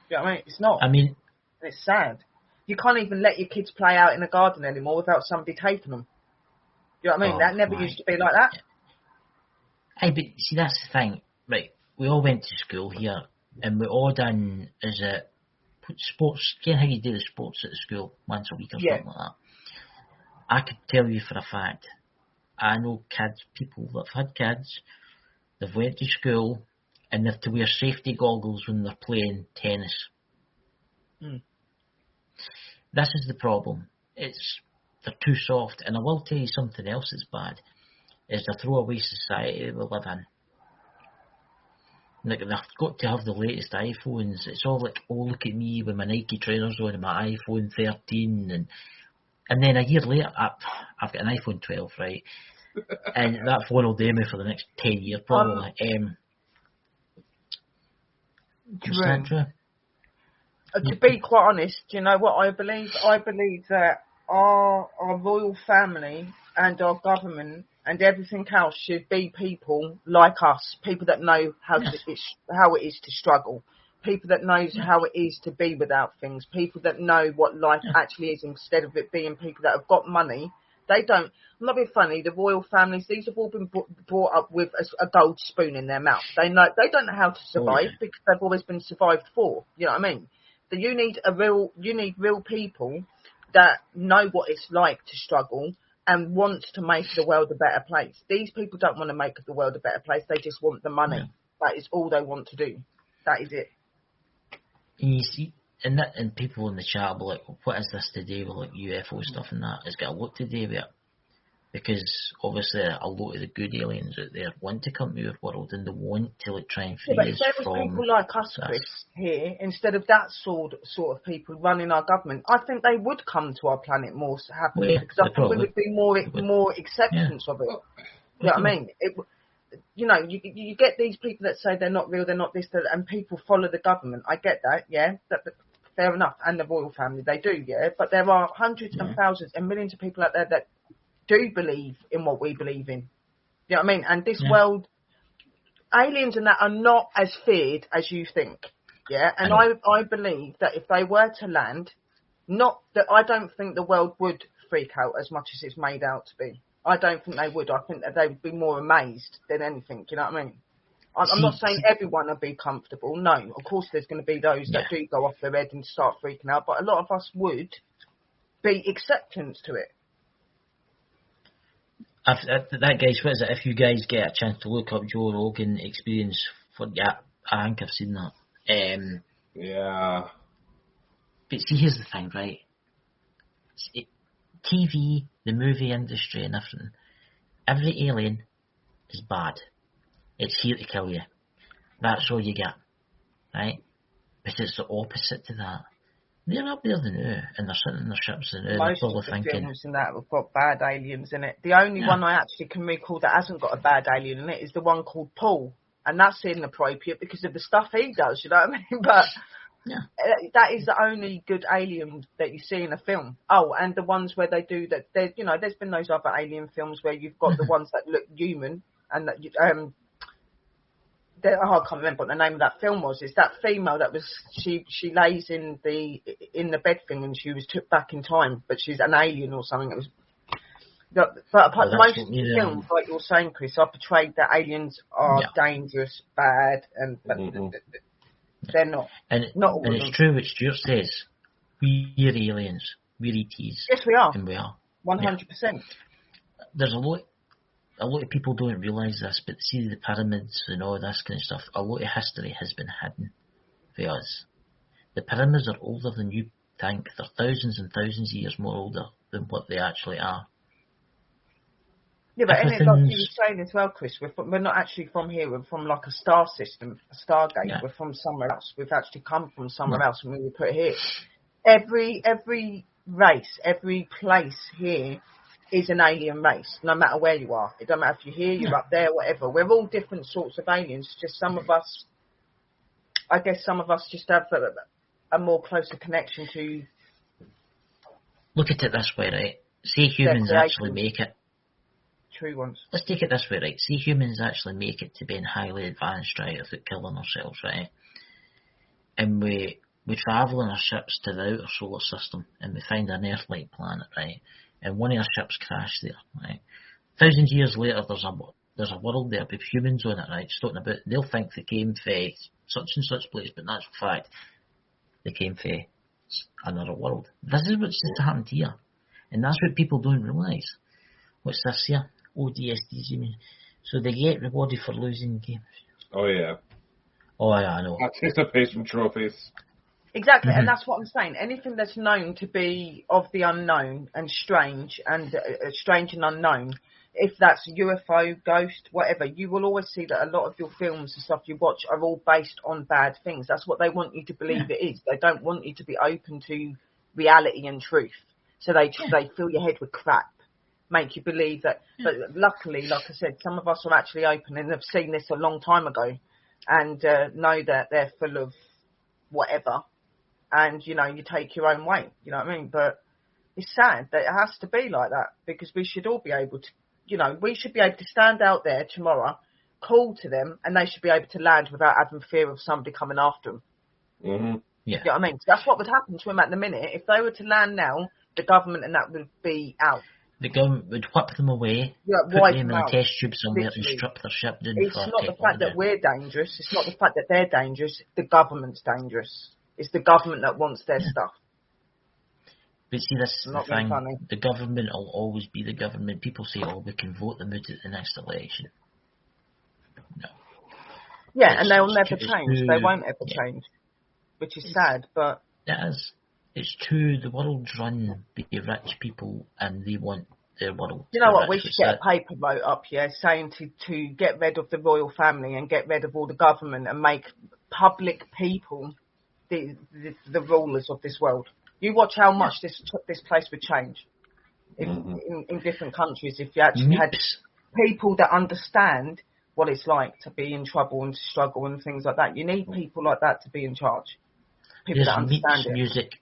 Do you know what I mean? It's not. I mean, it's sad. You can't even let your kids play out in the garden anymore without somebody taking them. Do you know what I mean? That never used to be like that. Hey, but see, that's the thing. Right, we all went to school here, and we all done sports. You know how you do the sports at the school once a week or something like that? I could tell you for a fact, I know people that have had kids, they've went to school, and they have to wear safety goggles when they're playing tennis. This is the problem. They're too soft. And I will tell you something else that's bad, is the throwaway society we live in. Like, they've got to have the latest iPhones. It's all like, oh, look at me with my Nike trainers on and my iPhone 13. And then a year later, I've got an iPhone 12, right? And that phone will do me for the next 10 years, probably. True. To be quite honest, do you know what I believe? I believe that our royal family and our government and everything else should be people like us, people that know how it is to struggle, people that knows how it is to be without things, people that know what life actually is, instead of it being people that have got money. They don't. I'm not being funny. The royal families, these have all been brought up with a gold spoon in their mouth. They don't know how to survive because they've always been survived for. You know what I mean? So you need real people that know what it's like to struggle and want to make the world a better place. These people don't want to make the world a better place. They just want the money. Yeah. That is all they want to do. That is it. And you see, and people in the chat will be like, what is this to do with like UFO stuff and that? It's got a lot to do with it. Because obviously a lot of the good aliens out there want to come to our world and they want to like try and free us from. But if there was people like us, Chris, here, instead of that sort of people running our government, I think they would come to our planet more happily, because I think we would be more acceptance of it. You know what I mean? You get these people that say they're not real, they're not this, and people follow the government. I get that, yeah. Fair enough, and the royal family, they do, yeah. But there are hundreds and thousands and millions of people out there that do believe in what we believe in. You know what I mean? And this world, aliens and that are not as feared as you think. Yeah. And I believe that if they were to land, I don't think the world would freak out as much as it's made out to be. I don't think they would. I think that they would be more amazed than anything. You know what I mean? I'm not saying everyone will be comfortable. No, of course there's going to be those that do go off their head and start freaking out, but a lot of us would be acceptance to it. That guy's, what is it? If you guys get a chance to look up Joe Rogan Experience, I think I've seen that. Yeah. But see, here's the thing, right? TV, the movie industry and everything, every alien is bad. It's here to kill you. That's all you get, right? But it's the opposite to that. They're up there now, and they're sitting in their ships, and they're probably thinking... films and that have got bad aliens in it. The only one I actually can recall that hasn't got a bad alien in it is the one called Paul, and that's inappropriate because of the stuff he does, you know what I mean? But that is the only good alien that you see in a film. Oh, and the ones where they do that, there's been those other alien films where you've got the ones that look human, and that I can't remember what the name of that film was. It's that female that was she lays in the bed thing and she was took back in time, but she's an alien or something. It was, but most of the films, like you're saying, Chris, are portrayed that aliens are dangerous, bad, and but they're not. And it's true what Stuart says. We're aliens. We're ETs. Yes, we are. And we are 100%. There's a lot of people don't realise this, but see the pyramids and all this kind of stuff, a lot of history has been hidden for us. The pyramids are older than you think. They're thousands and thousands of years more older than what they actually are. Yeah, but like you were saying as well, Chris, we're not actually from here. We're from like a star system, a stargate. Yeah. We're from somewhere else. We've actually come from somewhere else and we were put here. Every race, every place here is an alien race, no matter where you are. It doesn't matter if you're here, you're up there, whatever. We're all different sorts of aliens. Just some of us, I guess some of us just have a more closer connection to... Look at it this way, right? See humans actually make it. True ones. Let's take it this way, right? See humans actually make it to being highly advanced, right, without killing ourselves, right? And we travel in our ships to the outer solar system and we find an Earth-like planet, right? And one of our ships crashed there, right? Thousands of years later, there's a world there with humans on it, right? It's talking about, they'll think they came from such and such place, but that's a fact. They came from another world. This is what's just happened here. And that's what people don't realise. What's this here? ODSTs, you mean? So they get rewarded for losing games. Oh, yeah. Oh, yeah, I know. Participation trophies. Exactly, and that's what I'm saying. Anything that's known to be of the unknown and strange and unknown, if that's UFO, ghost, whatever, you will always see that a lot of your films and stuff you watch are all based on bad things. That's what they want you to believe it is. They don't want you to be open to reality and truth. So they fill your head with crap, make you believe that. But luckily, like I said, some of us are actually open and have seen this a long time ago and know that they're full of whatever. And, you take your own way, you know what I mean? But it's sad that it has to be like that because we should all be able to, we should be able to stand out there tomorrow, call to them, and they should be able to land without having fear of somebody coming after them. Mm-hmm. Yeah. You know what I mean? So that's what would happen to them at the minute. If they were to land now, the government and that would be out. The government would whip them away, put them in a test tube somewhere and strip their ship down. It's not the fact that we're dangerous. It's not the fact that they're dangerous. The government's dangerous. It's the government that wants their stuff. But see, this is the thing. The government will always be the government. People say, we can vote them out at the next election. No. Yeah, and they'll never change. They won't ever change, which is sad, but... It is. It's true. The world's run by rich people, and they want their world. You know what? We should get a paper vote up here saying to get rid of the royal family and get rid of all the government and make public people the rulers of this world. You watch how much this place would change in different countries if you actually had people that understand what it's like to be in trouble and to struggle and things like that. You need people like that to be in charge. People that understand it.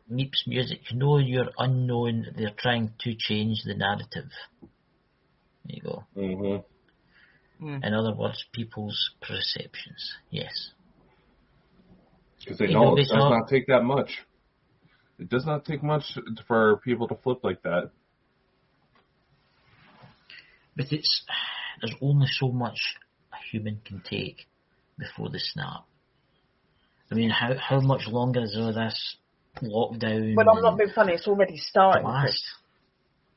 Meeps music. Know you're unknown. They're trying to change the narrative. There you go. Mm-hmm. In other words, people's perceptions. Yes. Because they know it does not take that much. It does not take much for people to flip like that. But there's only so much human can take before the snap. I mean, how much longer is all this lockdown? Well, I'm not being funny. It's already starting.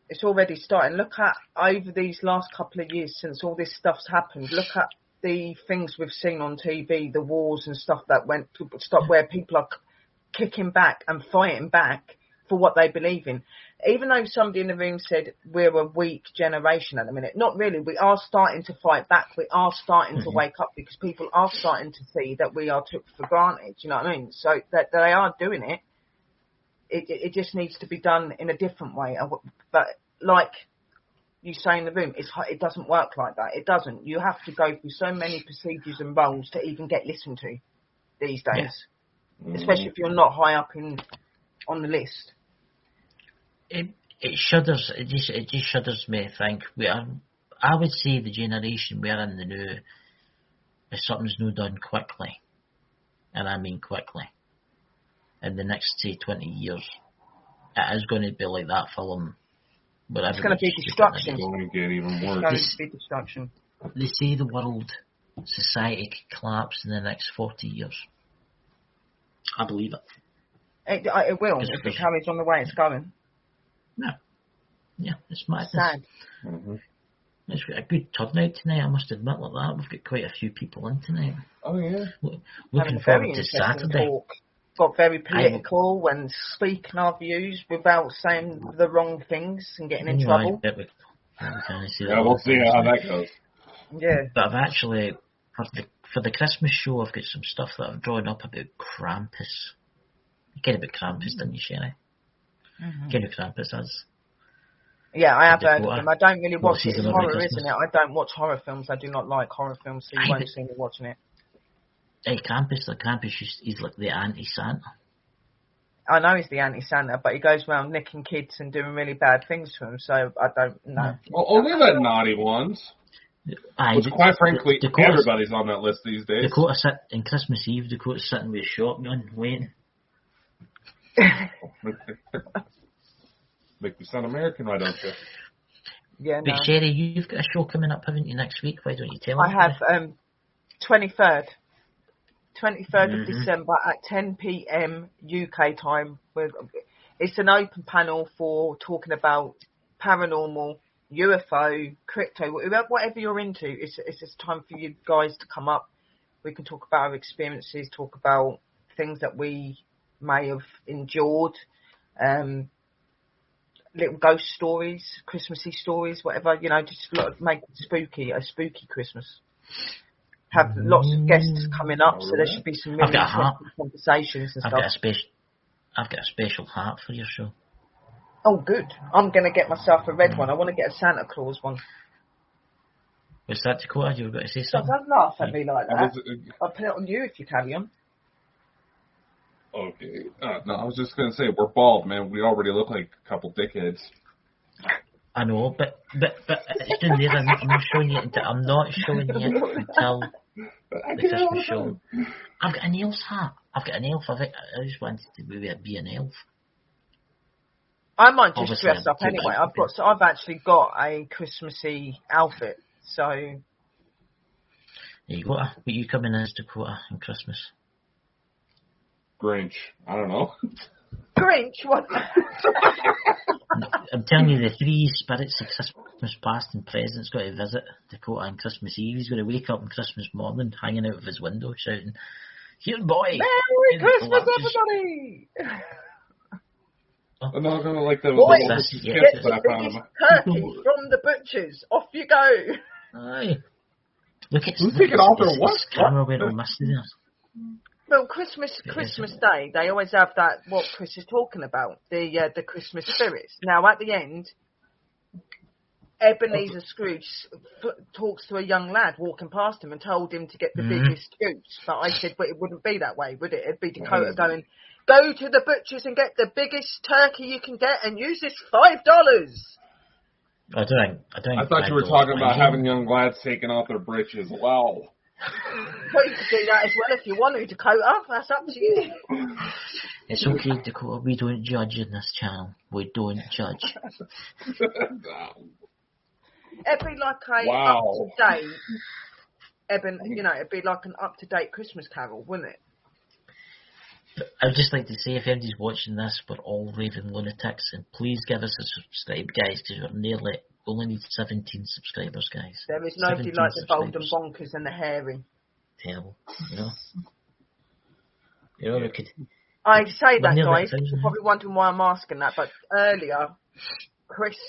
It's already starting. Look at over these last couple of years since all this stuff's happened. Look at the things we've seen on TV, the wars and stuff that went to stop, where people are kicking back and fighting back for what they believe in. Even though somebody in the room said we're a weak generation at the minute, not really. We are starting to fight back. We are starting to wake up, because people are starting to see that we are took for granted. You know what I mean? So that they are doing it. It just needs to be done in a different way. But like you say in the room, it doesn't work like that. It doesn't. You have to go through so many procedures and roles to even get listened to these days, especially if you're not high up on the list. It shudders. It just shudders me to think I would say the generation we're in the new, if something's not done quickly, and I mean quickly, in the next, say, 20 years, it is going to be like that film. It's going to be destruction. It's going to get even worse. It's going to be destruction. They say the world, society could collapse in the next 40 years. I believe it. It will, if it carries on the way it's going. Yeah, it's madness. Sad. Mm-hmm. It's got a good turnout tonight, I must admit, like that. We've got quite a few people in tonight. Oh, yeah. Looking forward to Saturday. Talk. Got very political and speaking our views without saying the wrong things and getting in trouble. We'll see how that goes. Yeah. But I've actually, for the Christmas show, I've got some stuff that I've drawn up about Krampus. You get about Krampus, didn't you, Sherry? Mm-hmm. You know who Krampus is? Yeah, I have heard of them. I don't really watch it. It's horror, Christmas. Isn't it? I don't watch horror films. I do not like horror films, so you won't see me watching it. Hey, Krampus, he's like the anti-Santa. I know he's the anti-Santa, but he goes around nicking kids and doing really bad things to them, so I don't know. Well, only the naughty ones. Which, quite frankly, everybody's on that list these days. Dakota's in Christmas Eve, Dakota's sitting with a shotgun, waiting. Make me sound American, why don't you? Yeah, but Sherry, you've got a show coming up, haven't you, next week? Why don't you tell us? I have 23rd of December at 10 p.m. UK time. It's an open panel for talking about paranormal, UFO, crypto, whatever you're into. It's just time for you guys to come up. We can talk about our experiences, talk about things that we may have endured, little ghost stories, Christmassy stories, whatever, just make it a spooky Christmas. Have lots of guests coming up, so there should be some really interesting conversations and stuff. I've got a special hat for your show. Oh, good. I'm going to get myself a red one. I want to get a Santa Claus one. What's that, Dakota? You've got to say something? Don't laugh at me like that. I'll put it on you if you carry on. Okay. No, I was just going to say, we're bald, man. We already look like a couple dickheads. I know, but it's in there. I'm not showing you until the Christmas show. I've got an elf hat. I just wanted to be an elf. I might just dress up anyway. I've actually got a Christmassy outfit, so. What you coming as, Dakota, on Christmas? Grinch. I don't know. Grinch? What? I'm telling you, the three spirits of Christmas past and present's got to visit Dakota on Christmas Eve. He's going to wake up on Christmas morning, hanging out of his window, shouting, "Here, boy! Merry Christmas, everybody!" I'm not going to like the boy, get the biggest turkey from the butchers. Off you go. Aye. Look at who's taking off their what? Camera went all misty there. Well, Christmas Day, they always have that, what Chris is talking about, the Christmas spirits. Now, at the end, Ebenezer Scrooge talks to a young lad walking past him and told him to get the biggest goose. But I said, but it wouldn't be that way, would it? It'd be Dakota going, go to the butcher's and get the biggest turkey you can get and use this $5. I thought you were talking about having young lads taking off their britches. Wow. Well, you could do that as well if you want to, Dakota. That's up to you. It's okay, Dakota. We don't judge in this channel. We don't judge. It'd be like a up-to-date it'd be like an up-to-date Christmas carol, wouldn't it? I'd just like to say, if anybody's watching this, we're all raving lunatics, and please give us a subscribe, guys, because we're only need 17 subscribers, guys. There is nobody like the bold and bonkers and the hairy. Terrible, we could... I say that, guys. You're probably wondering why I'm asking that, but earlier, Chris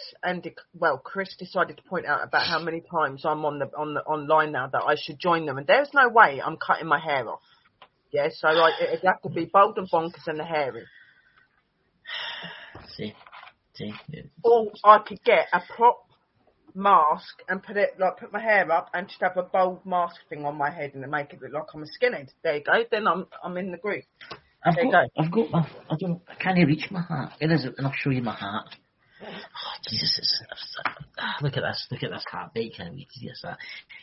decided to point out about how many times I'm on the online now that I should join them, and there's no way I'm cutting my hair off. Yeah, so it'd have to be bold and bonkers and the hairy. See. Or I could get a prop mask and put my hair up and just have a bold mask thing on my head and make it look like I'm a skinhead. There you go. Then I'm in the group. I can't reach my hat. It is, and I'll show you my hat. Oh, Jesus, look at this hat. They can't wait to see this.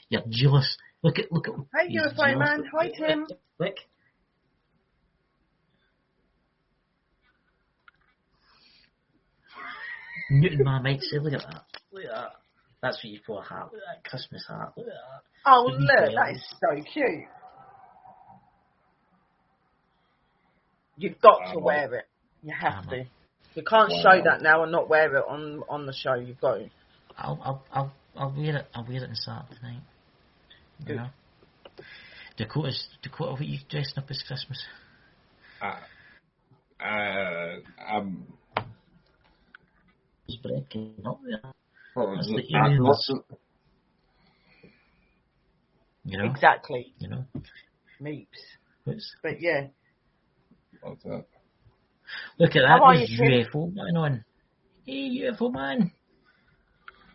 You're jealous. Look at. Hey, UFO man. Hi, Tim. Look. Newton, my mate, say, look at that. Look at that. That's what you call a hat. Look at that Christmas hat. Look at that. Oh, look, that is so cute. You've got to wear it. You have to. You can't show that now and not wear it on the show. You've got to. I'll wear it. I'll wear it inside tonight. Good. Dakota, what are you dressing up as Christmas? I'm breaking up there. Exactly. Meeps. But yeah. What's that? Look at that. There's UFO man on. Hey, UFO man.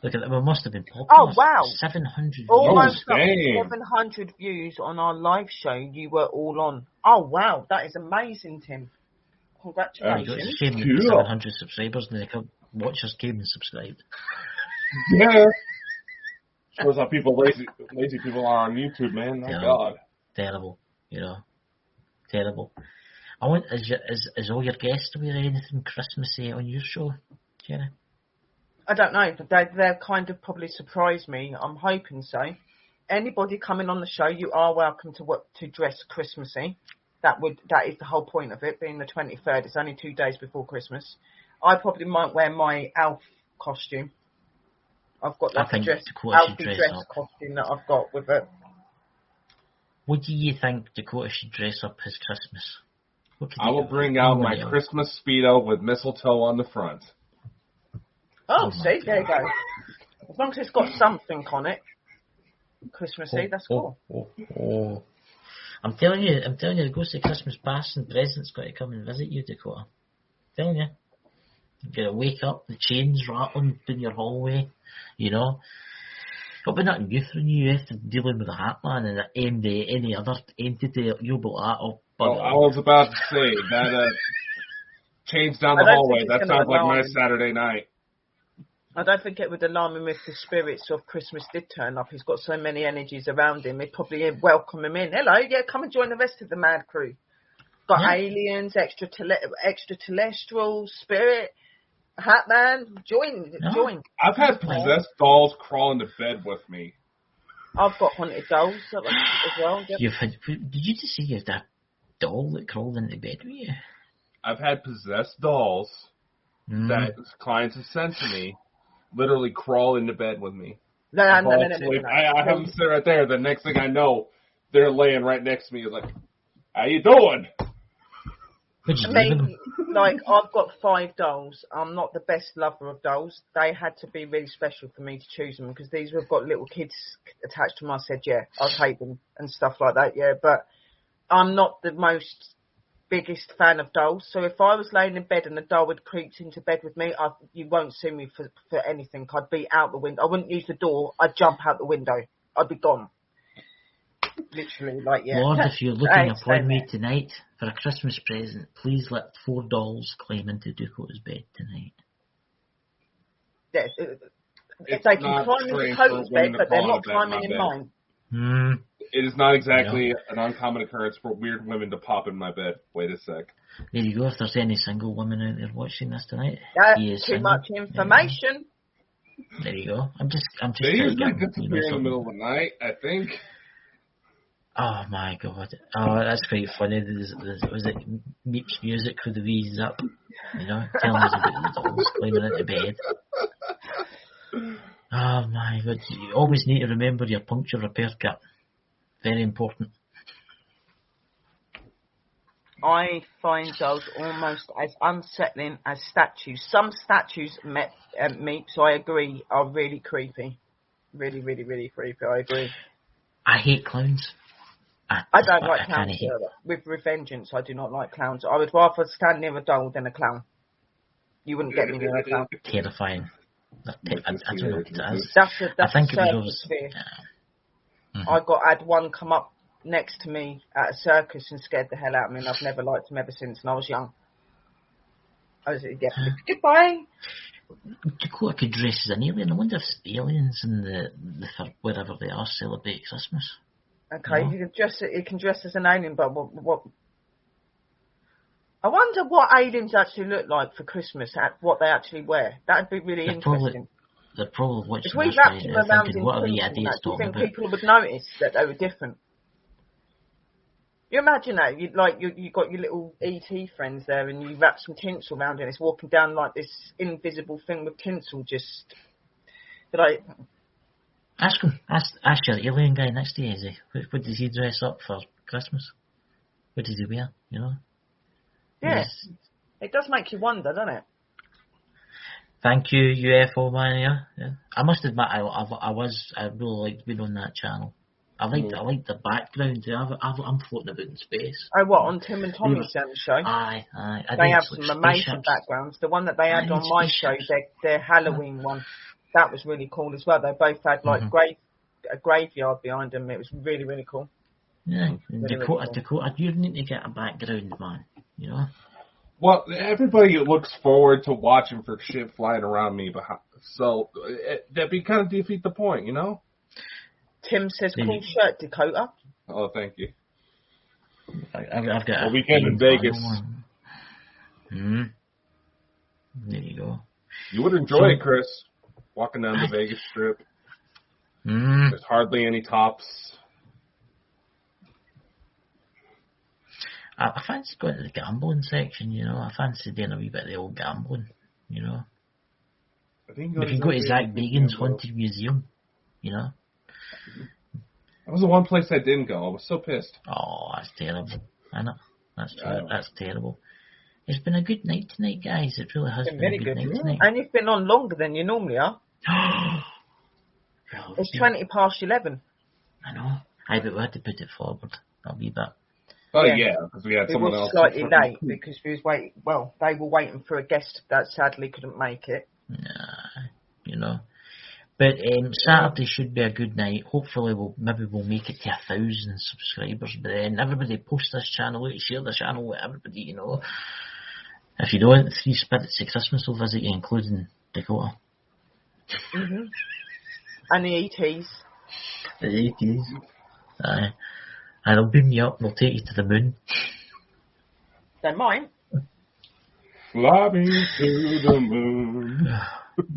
Look at that. We must have been popular. Oh, wow. 700 views. Almost 700 views on our live show. You were all on. Oh, wow. That is amazing, Tim. Congratulations. It's a shame that 700 subscribers and they can't watch us game and subscribe. Yeah. Shows how lazy people are on YouTube, man. My God. Terrible. Terrible. I want, is all your guests wear anything Christmassy on your show, Jenny? I don't know. They're kind of probably surprised me. I'm hoping so. Anybody coming on the show, you are welcome to dress Christmassy. That is the whole point of it, being the 23rd. It's only 2 days before Christmas. I probably might wear my Alf costume. I've got like a Alfie dress costume that I've got with it. What do you think Dakota should dress up as Christmas? I will bring out my Christmas Speedo with mistletoe on the front. Oh, see, there you go. As long as it's got something on it, Christmassy, that's cool. I'm telling you, the ghost of Christmas past and present's got to come and visit you, Dakota. I'm telling you. You're going to wake up, the chains rattling in your hallway, It'll be nothing new for you after dealing with the Hat Man and any other entity you'll be at. I was about to say, that chains down the hallway, that sounds like my Saturday night. I don't think it would alarm him if the spirits of Christmas did turn up. He's got so many energies around him. He'd probably welcome him in. Hello, come and join the rest of the mad crew. Got aliens, extraterrestrials, spirit, Hat Man. Join. I've had possessed dolls crawl into bed with me. I've got haunted dolls as well. Yep. Did you just say you had that doll that crawled into bed with you? I've had possessed dolls that clients have sent to me literally crawl into bed with me. No. I have them sit right there. The next thing I know, they're laying right next to me. Like, how you doing? I've got 5 dolls. I'm not the best lover of dolls. They had to be really special for me to choose them because these have got little kids attached to them. I said, yeah, I'll take them and stuff like that, yeah. But I'm not the biggest fan of dolls. So if I was laying in bed and a doll would creep into bed with me, you won't see me for anything. I'd be out the window. I wouldn't use the door. I'd jump out the window. I'd be gone. Literally, Lord, if you're looking upon me tonight for a Christmas present, please let 4 dolls climb into Dakota's bed tonight. Yes, they can climb into Dakota's bed, but they're not climbing in mine. It is not exactly an uncommon occurrence for weird women to pop in my bed. Wait a sec. There you go. If there's any single women out there watching this tonight, too much information. There you go. I'm just. They usually disappear in the middle of the night, I think. Oh my god. Oh, that's quite funny. Was it Meep's music with the V's up? You know, telling us about the dolls climbing into bed. Oh my god. You always need to remember your puncture repair kit. Very important. I find those almost as unsettling as statues. Some statues, Meeps, I agree, are really creepy. Really, really, really creepy. I agree. I hate clowns. I don't like clowns either. With revengeance, I do not like clowns. I would rather stand near a doll than a clown. You wouldn't get me near a clown. Terrifying. I don't know what it is. That's I think a it was fear. I had one come up next to me at a circus and scared the hell out of me, and I've never liked him ever since, and I was young. Goodbye. Dakota could dress as an alien. I wonder if the aliens in the wherever they are celebrate Christmas. Okay, no. You can dress as an alien, but what? I wonder what aliens actually look like for Christmas. What they actually wear. That'd be really interesting. They're probably watching. If we wrapped them around in what are the idiots do you think about? people would notice that they were different? You imagine that you got your little ET friends there, and you wrap some tinsel around it. And it's walking down like this invisible thing with tinsel. Just, ask him. Ask your alien guy next to you. Is he? What does he dress up for Christmas? What does he wear? You know. Yes, it does make you wonder, doesn't it? Thank you, UFO Mania. Yeah. I must admit, I really liked being on that channel. I liked the background. I'm floating about in space. Oh, what, on Tim and Tommy's show? Aye. They have some amazing backgrounds. The one that they had on my show, their Halloween one, that was really cool as well. They both had a graveyard behind them. It was really, really cool. Yeah, really, Dakota, really cool. you need to get a background, man. You know. Well, everybody looks forward to watching for shit flying around me, so that'd be kind of defeat the point, you know. Tim says, "Cool shirt, Dakota." Oh, thank you. I've got a weekend in Vegas. There you go. You would enjoy it, Chris. Walking down the Vegas Strip. There's hardly any tops. I fancy going to the gambling section, you know. I fancy doing a wee bit of the old gambling, you know. If you go to Zach Bagan's Haunted Museum, you know. That was the one place I didn't go. I was so pissed. Oh, that's terrible. I know. That's true. That's terrible. It's been a good night tonight, guys. It really has been a good night tonight. And you've been on longer than you normally are. Well, it's 20 past 11. I know. But we had to put it forward a wee bit. Oh yeah, because we had someone else. It was slightly late because we was waiting. Well, they were waiting for a guest that sadly couldn't make it. Nah, you know. But Saturday should be a good night. Hopefully, we'll make it to 1,000 subscribers. But then everybody post this channel out, share the channel with everybody. You know. If you don't, 3 Spirits of Christmas will visit you, including Dakota. And the ETs. The ETs. Aye. And they'll beam you up and they'll take you to the moon. They might. Fly me to the moon.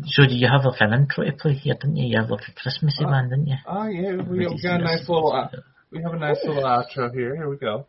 So do you have like an intro to play here, didn't you? You have like a Christmassy one, didn't you? Oh yeah, we have a nice little outro here. Here we go.